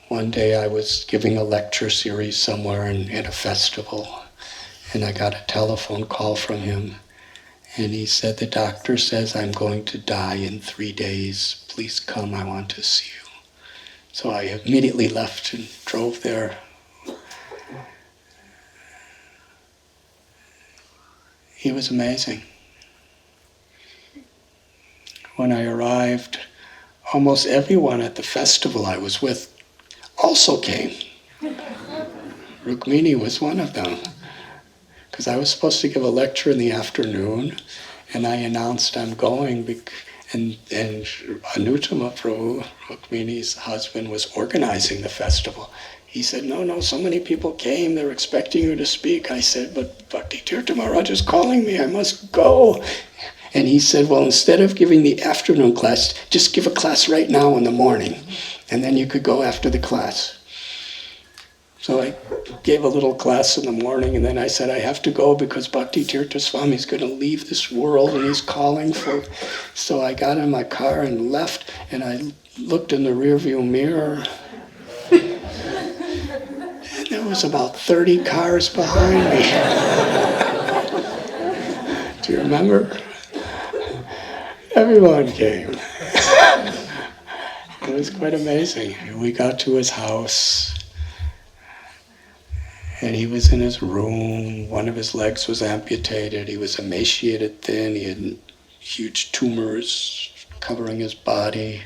One day I was giving a lecture series somewhere in a festival, and I got a telephone call from him. And he said, "The doctor says I'm going to die in 3 days. Please come, I want to see you." So I immediately left and drove there. He was amazing. When I arrived, almost everyone at the festival I was with also came. Rukmini was one of them. Because I was supposed to give a lecture in the afternoon, and I announced I'm going, and Anutama Prabhu, Rukmini's husband, was organizing the festival. He said, no, so many people came, they're expecting you to speak. I said, "But Bhakti Tirtha Maharaj is calling me, I must go." And he said, "Well, instead of giving the afternoon class, just give a class right now in the morning, and then you could go after the class." So I gave a little class in the morning, and then I said, "I have to go because Bhakti Tirtha Swami is going to leave this world and he's calling for..." So I got in my car and left, and I looked in the rearview mirror, and there was about 30 cars behind me. Do you remember? Everyone came. It was quite amazing. We got to his house, and he was in his room. One of his legs was amputated. He was emaciated, thin. He had huge tumors covering his body.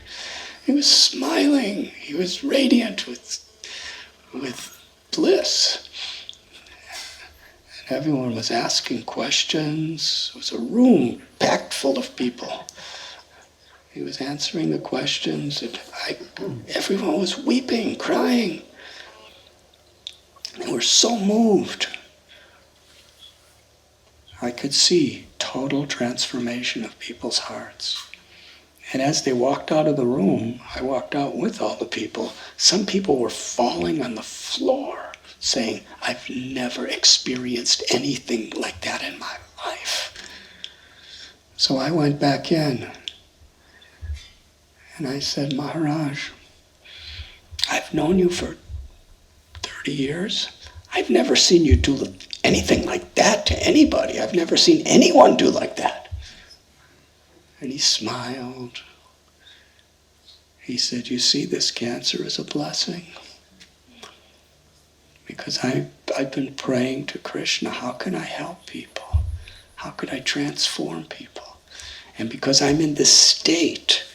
He was smiling. He was radiant with bliss. And everyone was asking questions. It was a room packed full of people. He was answering the questions. Everyone was weeping, crying. They were so moved. I could see total transformation of people's hearts. And as they walked out of the room, I walked out with all the people. Some people were falling on the floor, saying, I've never experienced anything like that in my life. So I went back in, and I said, Maharaj, I've known you for 30 years. I've never seen you do anything like that to anybody. I've never seen anyone do like that. And he smiled. He said, you see, this cancer is a blessing. Because I've been praying to Krishna, how can I help people? How could I transform people? And because I'm in this state,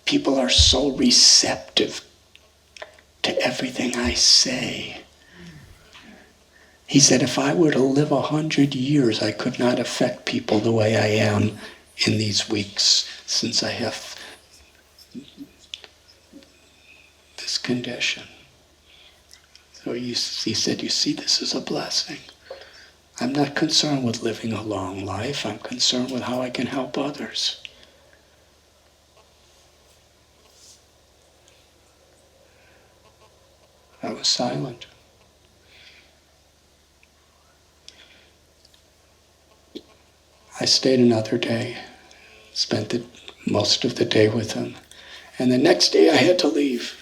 people are so receptive to everything I say. He said, if I were to live 100 years, I could not affect people the way I am in these weeks, since I have this condition. So he said, you see, this is a blessing. I'm not concerned with living a long life. I'm concerned with how I can help others. I was silent. I stayed another day, spent most of the day with him. And the next day I had to leave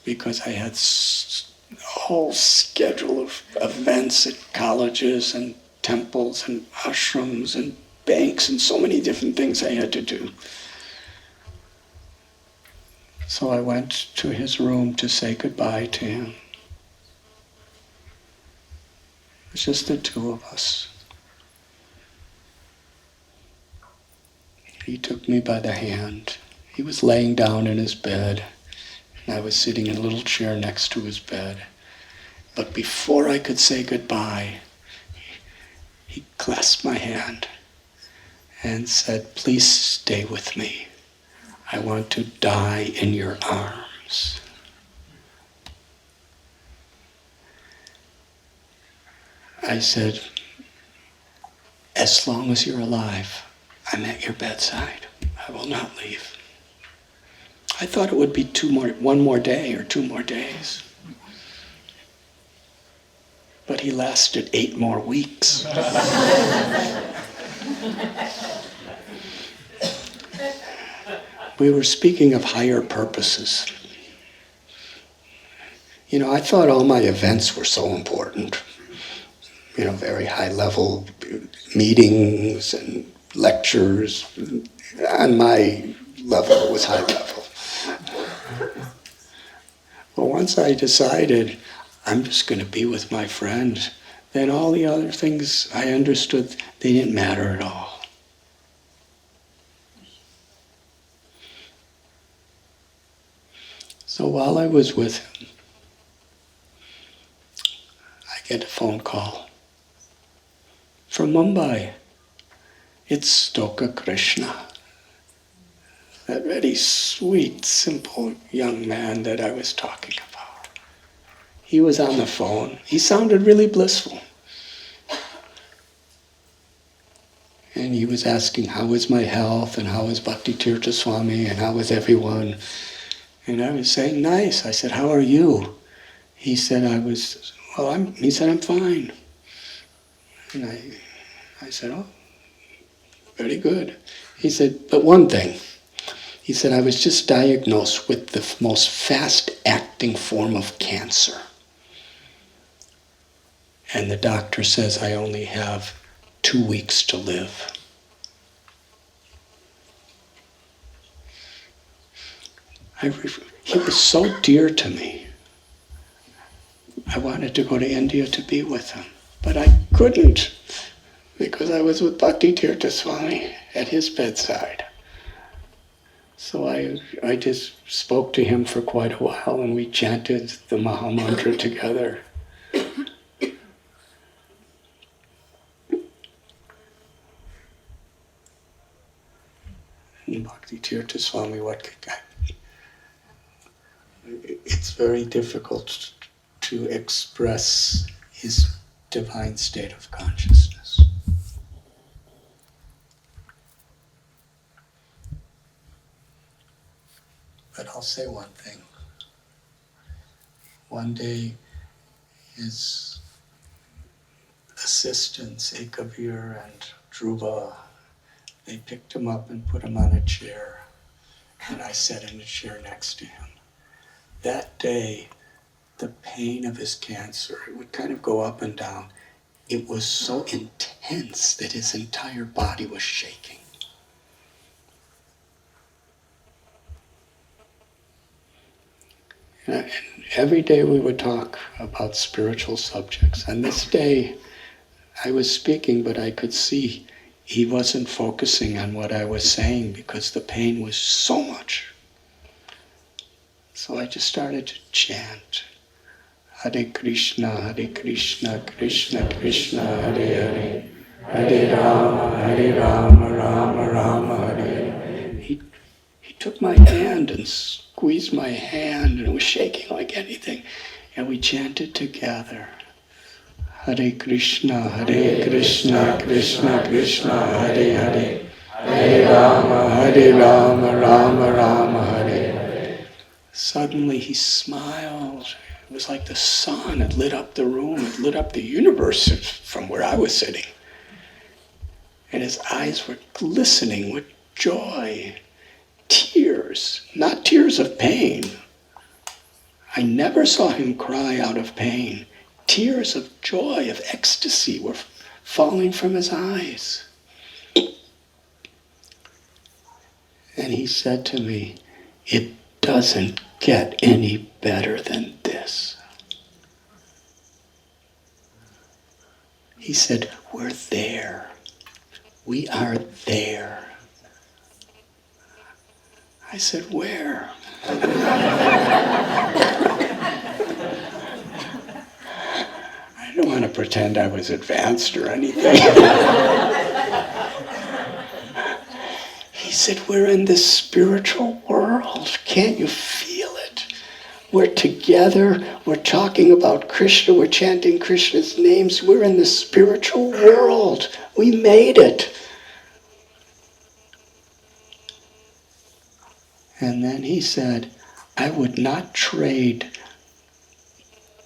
because I had a whole schedule of events at colleges and temples and ashrams and banks and so many different things I had to do. So I went to his room to say goodbye to him. It was just the two of us. He took me by the hand. He was laying down in his bed, and I was sitting in a little chair next to his bed. But before I could say goodbye, he clasped my hand and said, please stay with me. I want to die in your arms. I said, as long as you're alive, I'm at your bedside. I will not leave. I thought it would be one more day or 2 more days. But he lasted 8 more weeks. We were speaking of higher purposes. I thought all my events were so important. Very high level meetings and lectures. On my level, it was high level. But once I decided I'm just going to be with my friends, then all the other things I understood, they didn't matter at all. So while I was with him, I get a phone call from Mumbai. It's Stoka Krishna, that very sweet, simple young man that I was talking about. He was on the phone. He sounded really blissful. And he was asking, how is my health, and how is Bhakti Swami, and how is everyone? And I was saying, nice. I said, how are you? He said, I'm fine. And I said, oh, very good. He said, but one thing. He said, I was just diagnosed with the most fast-acting form of cancer. And the doctor says I only have 2 weeks to live. He was so dear to me. I wanted to go to India to be with him, but I couldn't because I was with Bhakti Swami at his bedside. So I just spoke to him for quite a while, and we chanted the Maha Mantra together. And Bhakti Swami, it's very difficult to express his divine state of consciousness. But I'll say one thing. One day, his assistants, Ekavir and Dhruva, they picked him up and put him on a chair, and I sat in a chair next to him. That day, the pain of his cancer, it would kind of go up and down. It was so intense that his entire body was shaking. And every day we would talk about spiritual subjects. And this day, I was speaking, but I could see he wasn't focusing on what I was saying because the pain was so much. So I just started to chant. Hare Krishna, Krishna Krishna, Hare Hare. Hare Rama, Rama Rama, Hare Hare. He took my hand and squeezed my hand, and it was shaking like anything. And we chanted together. Hare Krishna, Krishna Krishna, Hare Hare. Hare Rama, Rama Rama, Hare Hare. Suddenly he smiled. It was like the sun had lit up the room, it lit up the universe from where I was sitting. And his eyes were glistening with joy. Tears, not tears of pain. I never saw him cry out of pain. Tears of joy, of ecstasy were falling from his eyes. And he said to me, "It doesn't get any better than this." He said, "We're there. We are there." I said, "Where?" I don't want to pretend I was advanced or anything. He said, "We're in this spiritual world. Can't you feel it? We're together. We're talking about Krishna. We're chanting Krishna's names. We're in the spiritual world. We made it." And then he said, "I would not trade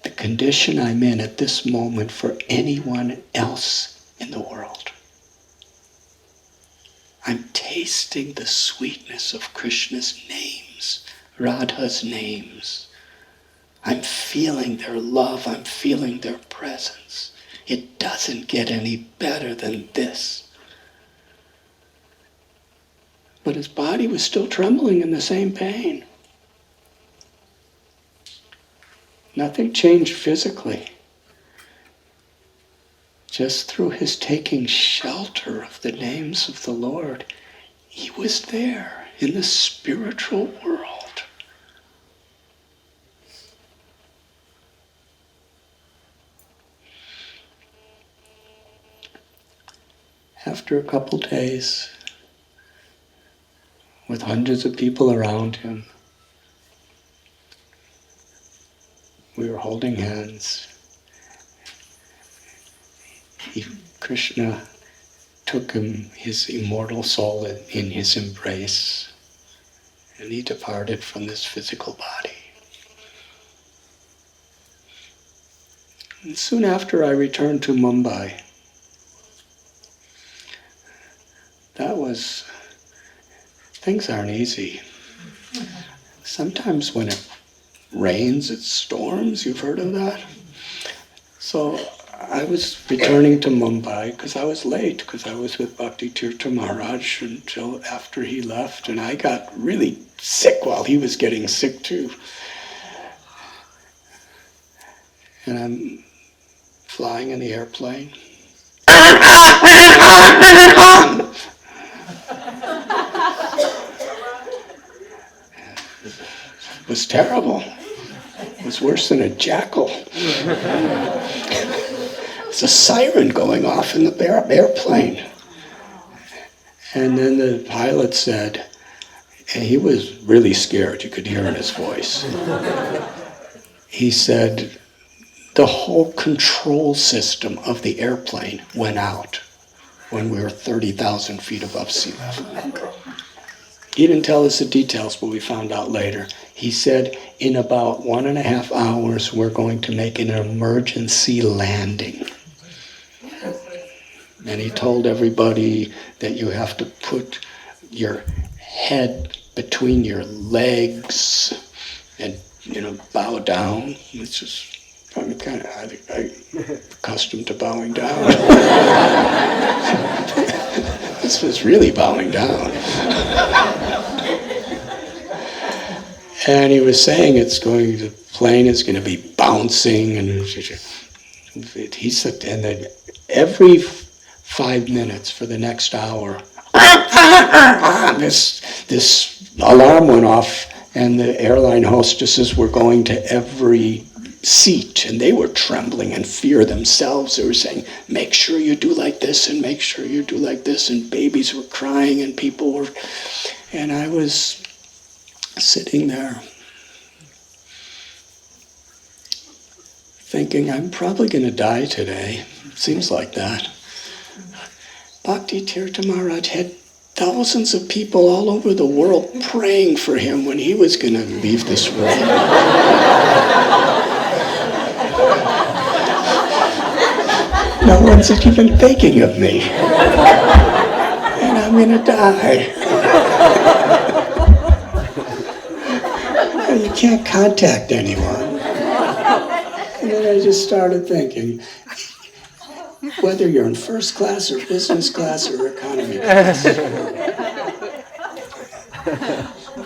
the condition I'm in at this moment for anyone else in the world. I'm tasting the sweetness of Krishna's names, Radha's names. I'm feeling their love. I'm feeling their presence. It doesn't get any better than this." But his body was still trembling in the same pain. Nothing changed physically. Just through his taking shelter of the names of the Lord, he was there in the spiritual world. After a couple days, with hundreds of people around him, we were holding hands. Krishna took him, his immortal soul, in his embrace, and he departed from this physical body. And soon after, I returned to Mumbai. Things aren't easy. Sometimes when it rains, it storms. You've heard of that? So I was returning to Mumbai because I was late, because I was with Bhakti Tirtha Maharaj until after he left, and I got really sick while he was getting sick too. And I'm flying in the airplane. was terrible. It was worse than a jackal. It's a siren going off in the airplane. And then the pilot said, and he was really scared, you could hear in his voice. He said, the whole control system of the airplane went out when we were 30,000 feet above sea level. He didn't tell us the details, but we found out later. He said, in about 1.5 hours, we're going to make an emergency landing. And he told everybody that you have to put your head between your legs and, bow down. It's just, I'm accustomed to bowing down. This was really bowing down. And he was saying the plane is going to be bouncing, and he said, and then every 5 minutes for the next hour, this alarm went off, and the airline hostesses were going to every seat, and they were trembling in fear themselves. They were saying, make sure you do like this, and make sure you do like this, and babies were crying, and people were, and I was sitting there thinking, I'm probably going to die today. Seems like that. Bhakti Tirtha Maharaj had thousands of people all over the world praying for him when he was going to leave this world. No one's even thinking of me. And I'm going to die. You can't contact anyone. And then I just started thinking, whether you're in first class or business class or economy class,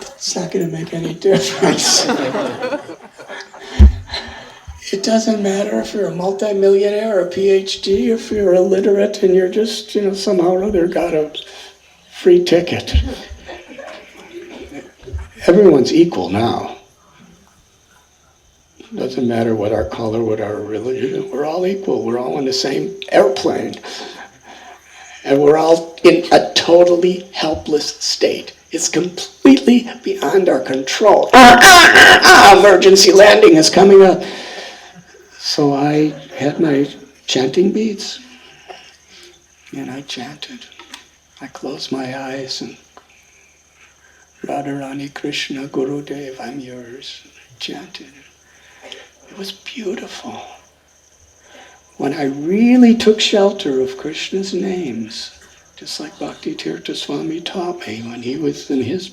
it's not going to make any difference. It doesn't matter if you're a multimillionaire or a PhD, if you're illiterate and you're just, somehow or other got a free ticket. Everyone's equal now. Doesn't matter what our color, what our religion, we're all equal. We're all in the same airplane. And we're all in a totally helpless state. It's completely beyond our control. Emergency landing is coming up. So I had my chanting beads, and I chanted. I closed my eyes and Radharani Krishna Gurudev, I'm yours. Chanted. It was beautiful. When I really took shelter of Krishna's names, just like Bhakti Tirtha Swami taught me when he was in his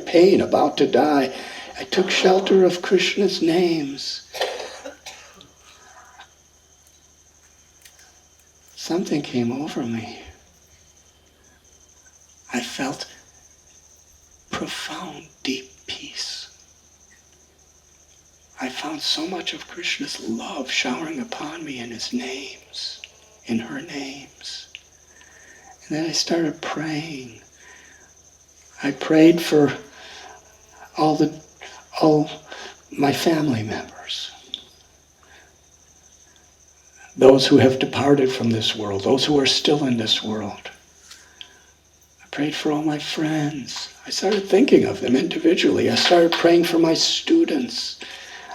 pain, about to die, I took shelter of Krishna's names. Something came over me. I felt profound, deep peace. I found so much of Krishna's love showering upon me in his names, in her names. And then I started praying. I prayed for all my family members. Those who have departed from this world, those who are still in this world. I prayed for all my friends. I started thinking of them individually. I started praying for my students.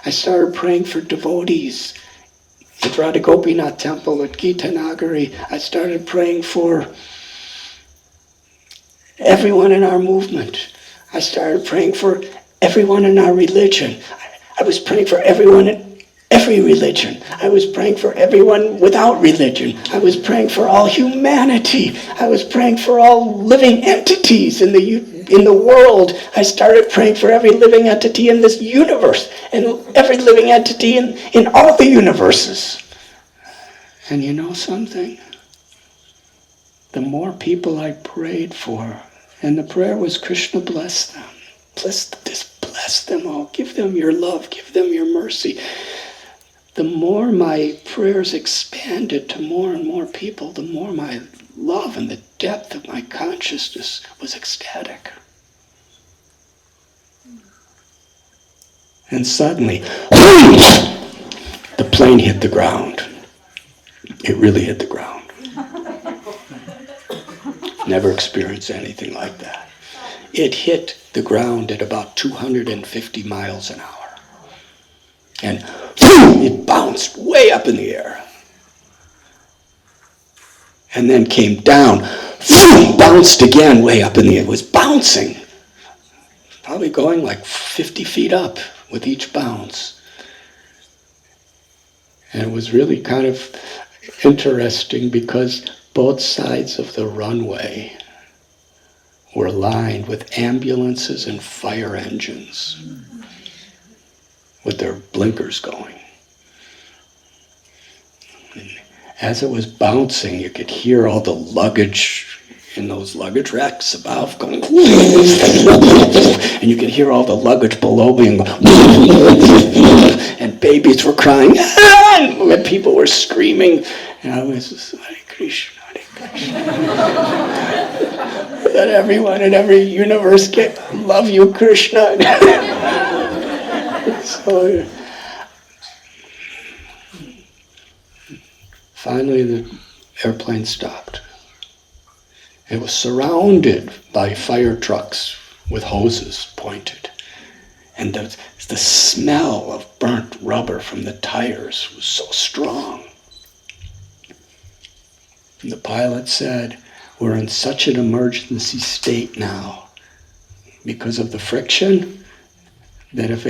I started praying for devotees at Radha Gopinath Temple at Gita Nagari. I started praying for everyone in our movement. I started praying for everyone in our religion. I was praying for everyone in every religion. I was praying for everyone without religion. I was praying for all humanity. I was praying for all living entities in the world. I started praying for every living entity in this universe and every living entity in all the universes. And you know something? The more people I prayed for, and the prayer was, Krishna bless them. Bless them all. Give them your love. Give them your mercy. The more my prayers expanded to more and more people, the more my love and the depth of my consciousness was ecstatic. And suddenly, the plane hit the ground. It really hit the ground. Never experienced anything like that. It hit the ground at about 250 miles an hour. And it bounced way up in the air. And then came down, bounced again way up in the air. It was bouncing. Probably going like 50 feet up with each bounce. And it was really kind of interesting because both sides of the runway were lined with ambulances and fire engines with their blinkers going. And as it was bouncing, you could hear all the luggage in those luggage racks above going, and you could hear all the luggage below being, and babies were crying, and people were screaming, and I was just, Hare Krishna, Hare Krishna. That everyone in every universe can love you, Krishna. So, finally the airplane stopped. It was surrounded by fire trucks with hoses pointed. And the smell of burnt rubber from the tires was so strong. And the pilot said, "We're in such an emergency state now because of the friction that if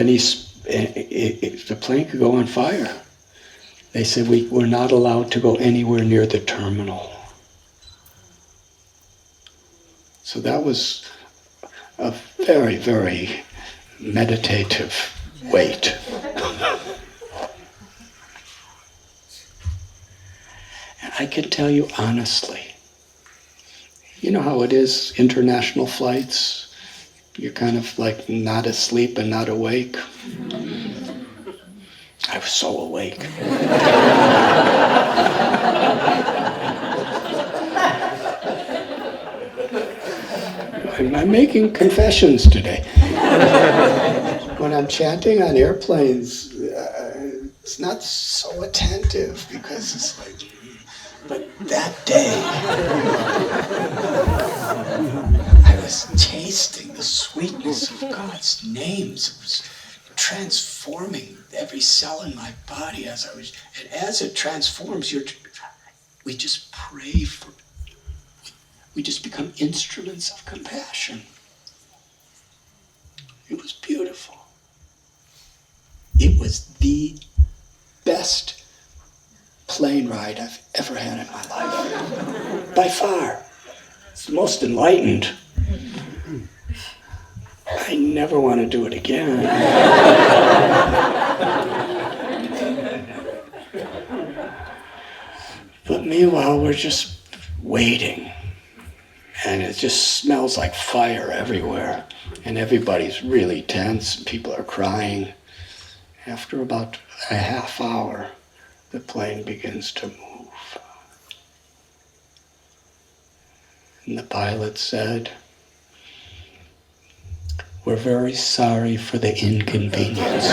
the plane could go on fire." They said, we're not allowed to go anywhere near the terminal. So that was a very, very meditative wait. And I can tell you honestly, you know how it is, international flights? You're kind of like not asleep and not awake. I was so awake. I'm making confessions today. When I'm chanting on airplanes, it's not so attentive because it's like, but that day, I was tasting the sweetness of God's names. It was transforming every cell in my body and as it transforms, we just pray for, we just become instruments of compassion. It was beautiful. It was the best plane ride I've ever had in my life. By far. It's the most enlightened. I never want to do it again. But meanwhile, we're just waiting. And it just smells like fire everywhere. And everybody's really tense. People are crying. After about a half hour, the plane begins to move. And the pilot said, "We're very sorry for the inconvenience."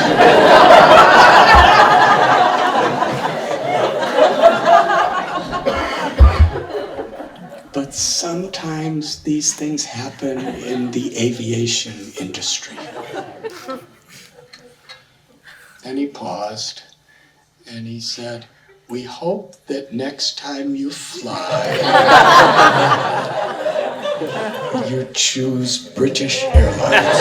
But sometimes these things happen in the aviation industry. And he paused and he said, "We hope that next time you fly, you choose British Airlines."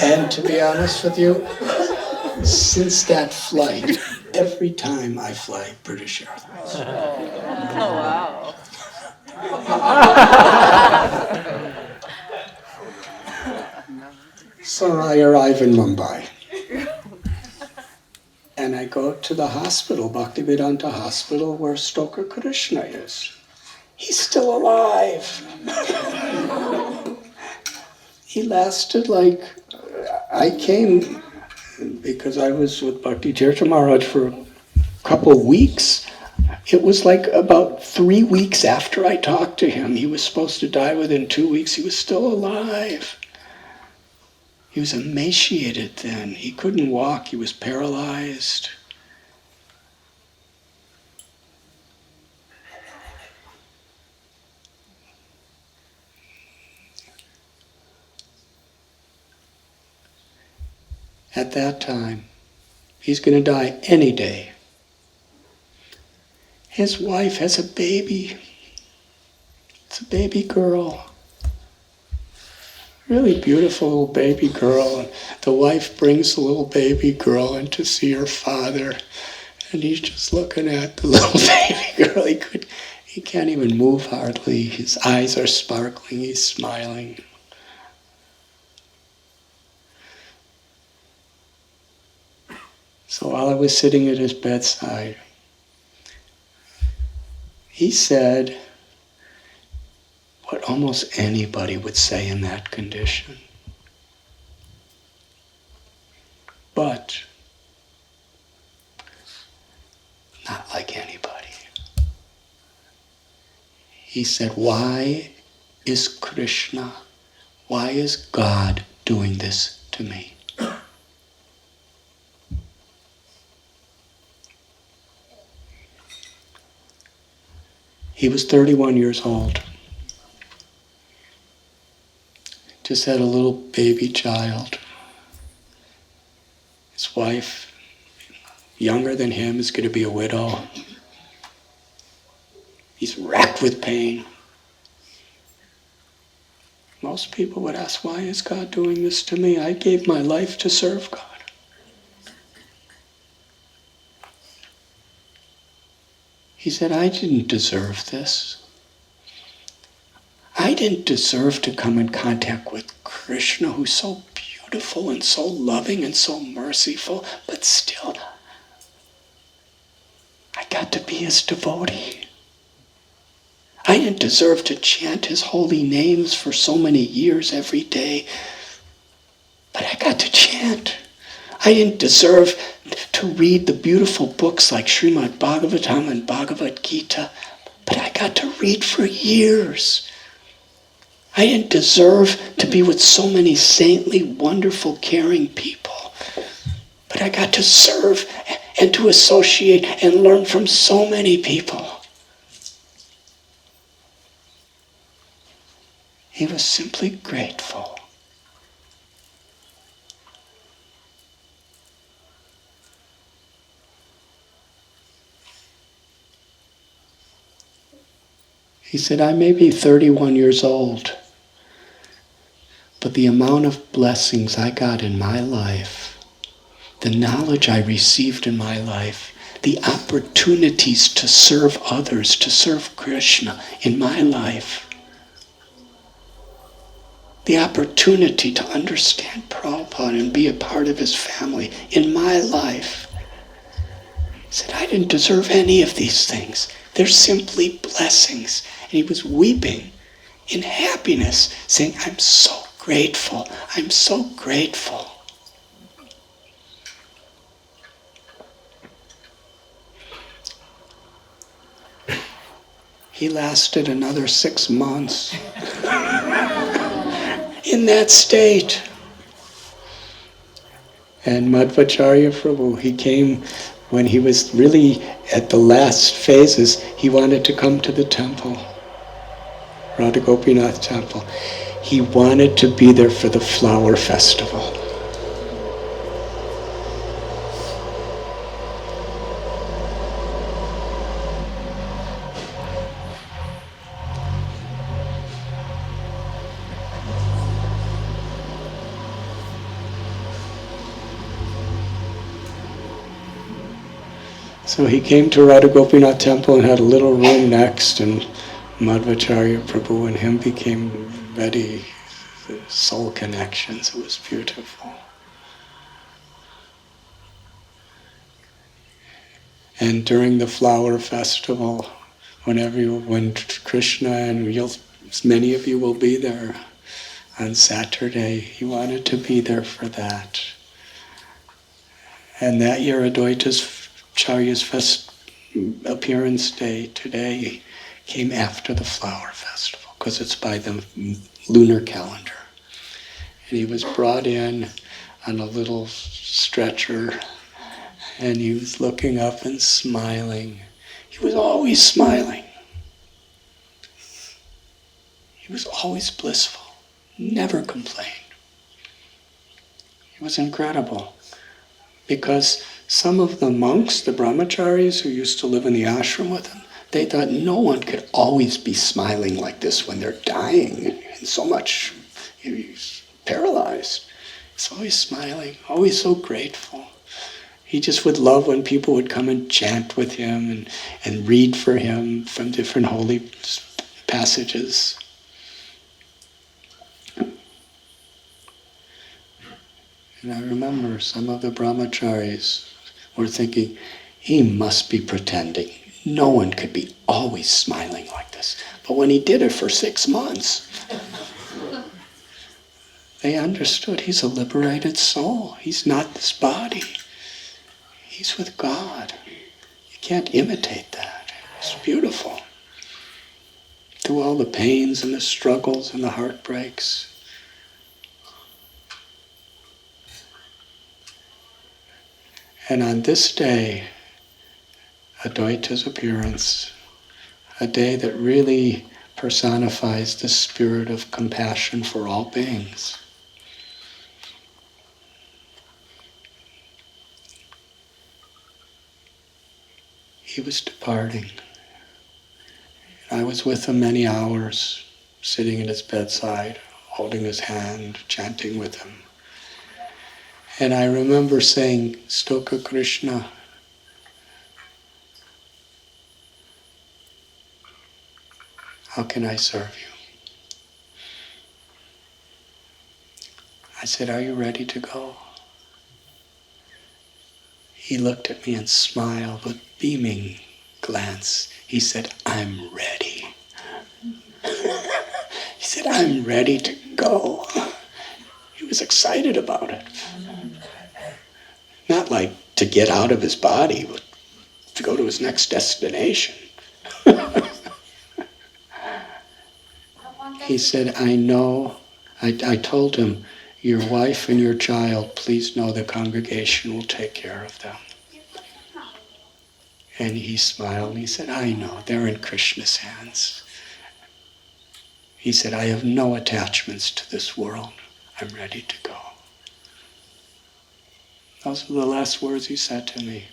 And to be honest with you, since that flight, every time I fly British Airlines. Oh, wow. So I arrive in Mumbai. And I go to the hospital, Bhaktivedanta Hospital, where Stoka Krishna is. He's still alive. He lasted I came because I was with Bhakti Tirtha Maharaj for a couple of weeks. It was like about 3 weeks after I talked to him. He was supposed to die within 2 weeks. He was still alive. He was emaciated then. He couldn't walk. He was paralyzed. At that time, he's going to die any day. His wife has a baby. It's a baby girl. Really beautiful little baby girl. And the wife brings the little baby girl in to see her father. And he's just looking at the little baby girl. He can't even move hardly. His eyes are sparkling. He's smiling. So while I was sitting at his bedside, he said what almost anybody would say in that condition. But not like anybody. He said, why is Krishna, why is God doing this to me? He was 31 years old. Just had a little baby child. His wife, younger than him, is going to be a widow. He's racked with pain. Most people would ask, why is God doing this to me? I gave my life to serve God. He said, I didn't deserve this. I didn't deserve to come in contact with Krishna, who's so beautiful and so loving and so merciful, but still, I got to be his devotee. I didn't deserve to chant his holy names for so many years every day, but I got to chant. I didn't deserve to read the beautiful books like Srimad Bhagavatam and Bhagavad Gita, but I got to read for years. I didn't deserve to be with so many saintly, wonderful, caring people, but I got to serve and to associate and learn from so many people. He was simply grateful. He said, I may be 31 years old, but the amount of blessings I got in my life, the knowledge I received in my life, the opportunities to serve others, to serve Krishna in my life, the opportunity to understand Prabhupada and be a part of his family in my life. He said, I didn't deserve any of these things. They're simply blessings. And he was weeping in happiness, saying, I'm so grateful. I'm so grateful. He lasted another 6 months in that state. And Madhvacharya Prabhu, he came when he was really at the last phases. He wanted to come to the temple, Radha Gopinath temple. He wanted to be there for the flower festival. So he came to Radha Gopinath temple and had a little room next, and Madhvacharya Prabhu and him became very soul connections. It was beautiful. And during the flower festival, when Krishna, and many of you will be there on Saturday, he wanted to be there for that. And that year, Advaita Charya's appearance day today came after the flower festival, because it's by the lunar calendar. And he was brought in on a little stretcher, and he was looking up and smiling. He was always smiling. He was always blissful, never complained. It was incredible, because some of the monks, the brahmacharis who used to live in the ashram with him, they thought no one could always be smiling like this when they're dying and so much. He's paralyzed. He's always smiling, always so grateful. He just would love when people would come and chant with him and read for him from different holy passages. And I remember some of the brahmacharis were thinking, he must be pretending. No one could be always smiling like this. But when he did it for 6 months, they understood he's a liberated soul. He's not this body. He's with God. You can't imitate that. It's beautiful. Through all the pains and the struggles and the heartbreaks. And on this day, Advaita's appearance, a day that really personifies the spirit of compassion for all beings. He was departing. I was with him many hours, sitting at his bedside, holding his hand, chanting with him. And I remember saying, Stoka Krishna, how can I serve you? I said, are you ready to go? He looked at me and smiled with beaming glance. He said, I'm ready. He said, I'm ready to go. He was excited about it. Not like to get out of his body, but to go to his next destination. He said, I know. I told him, your wife and your child, please know the congregation will take care of them. And he smiled and he said, I know, they're in Krishna's hands. He said, I have no attachments to this world. I'm ready to go. Those were the last words he said to me.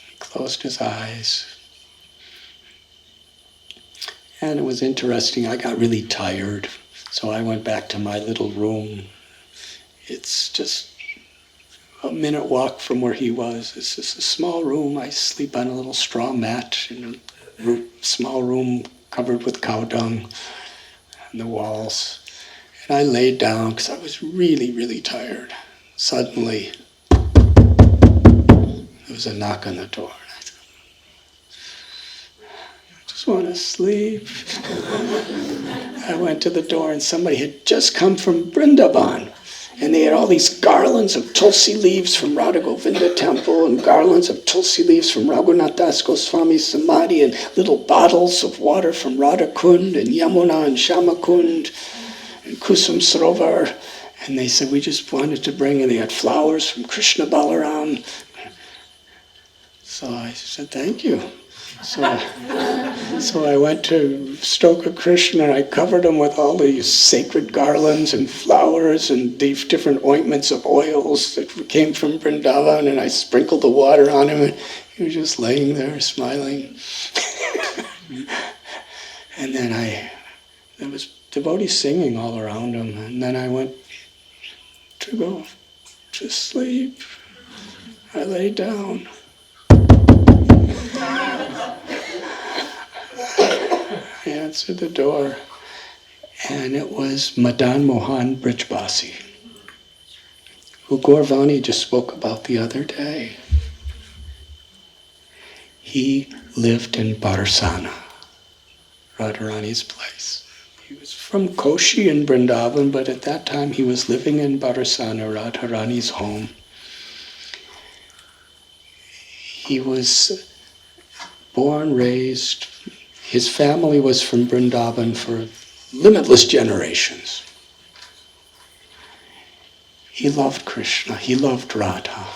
He closed his eyes. And it was interesting, I got really tired, so I went back to my little room. It's just a minute walk from where he was. It's just a small room. I sleep on a little straw mat in a small room covered with cow dung on the walls. And I laid down because I was really, really tired. Suddenly, there was a knock on the door. I just want to sleep. I went to the door and somebody had just come from Vrindavan. And they had all these garlands of tulsi leaves from Radha Govinda temple and garlands of tulsi leaves from Raghunath Das Goswami's Samadhi and little bottles of water from Radha Kund and Yamuna and Shama Kund and Kusum Sarovar. And they said, we just wanted to bring, and they had flowers from Krishna Balaram. So I said, thank you. So I went to Stoka Krishna and I covered him with all these sacred garlands and flowers and these different ointments of oils that came from Vrindavan, and I sprinkled the water on him and he was just laying there smiling. And then there was devotees singing all around him, and then I went to go to sleep. I lay down. I answered the door, and it was Madan Mohan Bossy, who Gaurvani just spoke about the other day. He lived in Barcena, Radharani's place. He was from Koshi in Vrindavan, but at that time he was living in Barcena, Radharani's home. He was born, raised. His family was from Vrindavan for limitless generations. He loved Krishna, he loved Radha.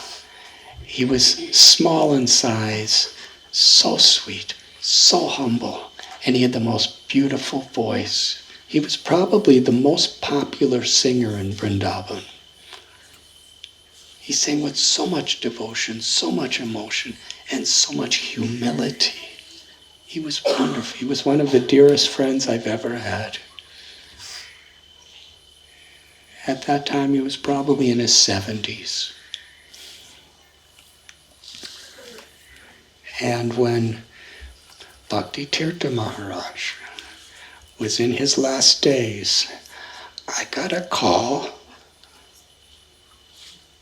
He was small in size, so sweet, so humble, and he had the most beautiful voice. He was probably the most popular singer in Vrindavan. He sang with so much devotion, so much emotion, and so much humility. He was wonderful. He was one of the dearest friends I've ever had. At that time, he was probably in his 70s. And when Bhakti Tirtha Maharaj was in his last days, I got a call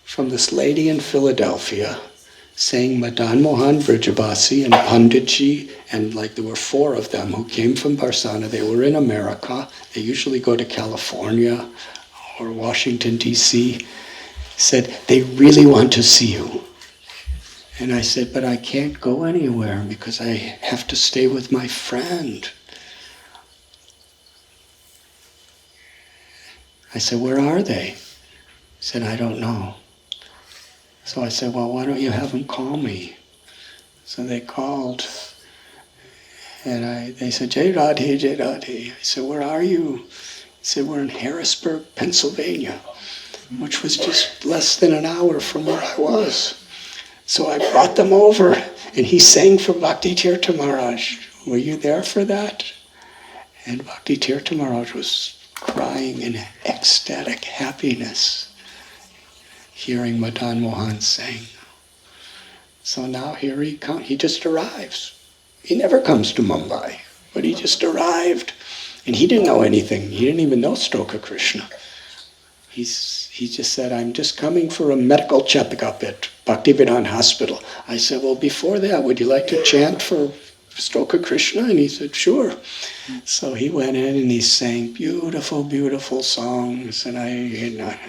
from this lady in Philadelphia saying Madan, Mohan, Brijavasi, and Panditji, and there were 4 of them who came from Barcena. They were in America. They usually go to California or Washington, D.C., said, they really want to see you. And I said, but I can't go anywhere because I have to stay with my friend. I said, where are they? He said, I don't know. So I said, well, why don't you have them call me? So they called, and they said, Jai Radhe, Jai Radhe. I said, where are you? He said, we're in Harrisburg, Pennsylvania, which was just less than an hour from where I was. So I brought them over, and he sang for Bhakti Tirtha Maharaj. Were you there for that? And Bhakti Tirtha Maharaj was crying in ecstatic happiness, hearing Madan Mohan sing. So now here he comes. He just arrives. He never comes to Mumbai, but he just arrived. And he didn't know anything. He didn't even know Stoka Krishna. He just said, I'm just coming for a medical checkup at Bhaktivedanta Hospital. I said, well, before that, would you like to chant for Stoka Krishna? And he said, sure. So he went in and he sang beautiful, beautiful songs. And I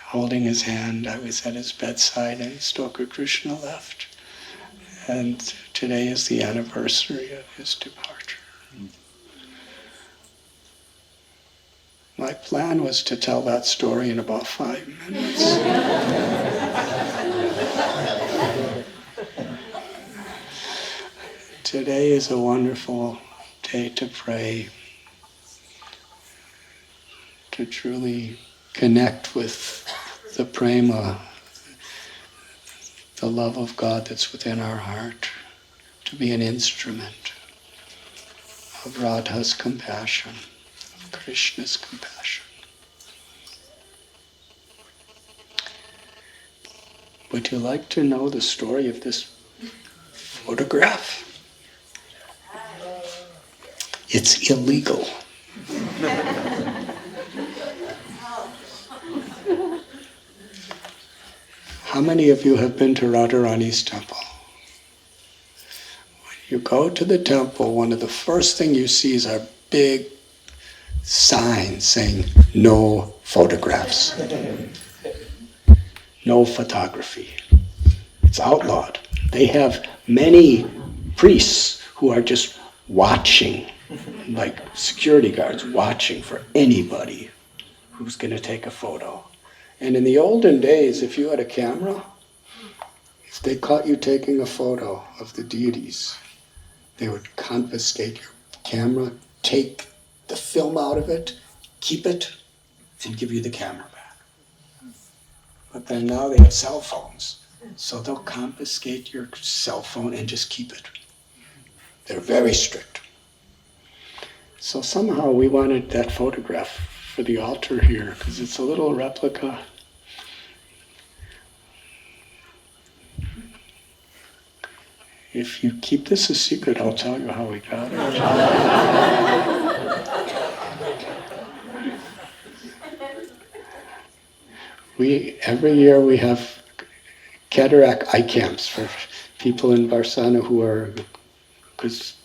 holding his hand, I was at his bedside, and Stoka Krishna left. And today is the anniversary of his departure. My plan was to tell that story in about 5 minutes. Today is a wonderful day to pray, to truly connect with the prema, the love of God that's within our heart, to be an instrument of Radha's compassion, of Krishna's compassion. Would you like to know the story of this photograph? It's illegal. How many of you have been to Radharani's temple? When you go to the temple, one of the first things you see is a big sign saying, no photographs. No photography. It's outlawed. They have many priests who are just watching, like security guards watching for anybody who's going to take a photo. And in the olden days, if you had a camera, if they caught you taking a photo of the deities, they would confiscate your camera, take the film out of it, keep it, and give you the camera back. But then now they have cell phones, so they'll confiscate your cell phone and just keep it. They're very strict. So somehow we wanted that photograph for the altar here, because it's a little replica. If you keep this a secret, I'll tell you how we got it. Every year we have cataract eye camps for people in Barcena who are, because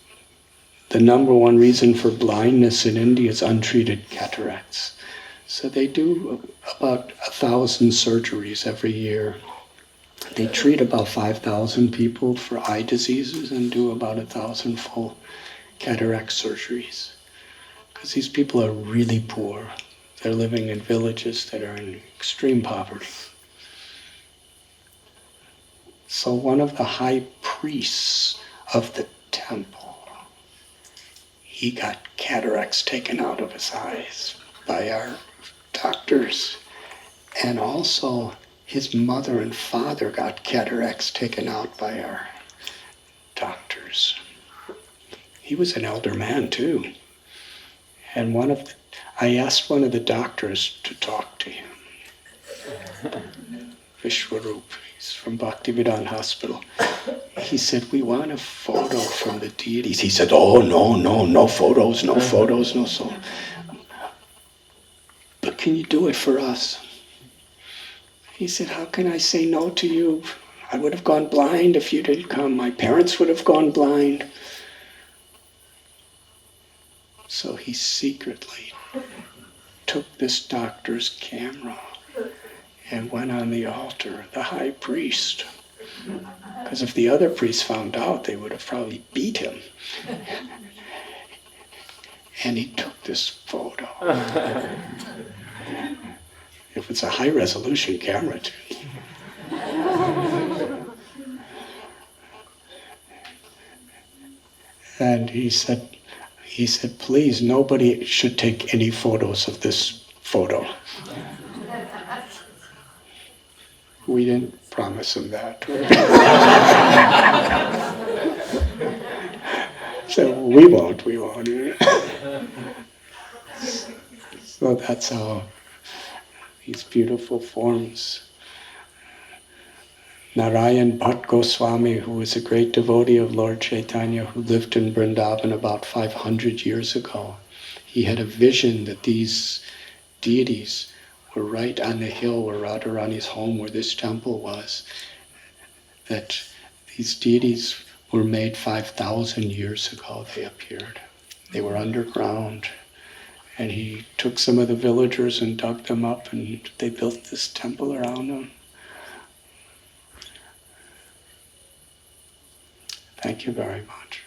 the number one reason for blindness in India is untreated cataracts. So they do about 1,000 surgeries every year. They treat about 5,000 people for eye diseases and do about 1,000 full cataract surgeries. Because these people are really poor. They're living in villages that are in extreme poverty. So one of the high priests of the temple, he got cataracts taken out of his eyes by our doctors. And also his mother and father got cataracts taken out by our doctors. He was an elder man too. And I asked one of the doctors to talk to him. Vishwarup, he's from Bhaktivedanta Hospital. He said, we want a photo from the deities. He said, oh, no photos, no so. But can you do it for us? He said, how can I say no to you? I would have gone blind if you didn't come. My parents would have gone blind. So he secretly took this doctor's camera and went on the altar, the high priest. Because if the other priests found out, they would have probably beat him. And he took this photo. It was a high-resolution camera, too. And he said, please, nobody should take any photos of this photo. We didn't promise him that. So we won't. So that's how these beautiful forms. Narayan Bhatt Goswami, who was a great devotee of Lord Chaitanya, who lived in Vrindavan about 500 years ago, he had a vision that these deities were right on the hill where Radharani's home, where this temple was, that these deities were made 5,000 years ago, they appeared. They were underground. And he took some of the villagers and dug them up, and they built this temple around them. Thank you very much.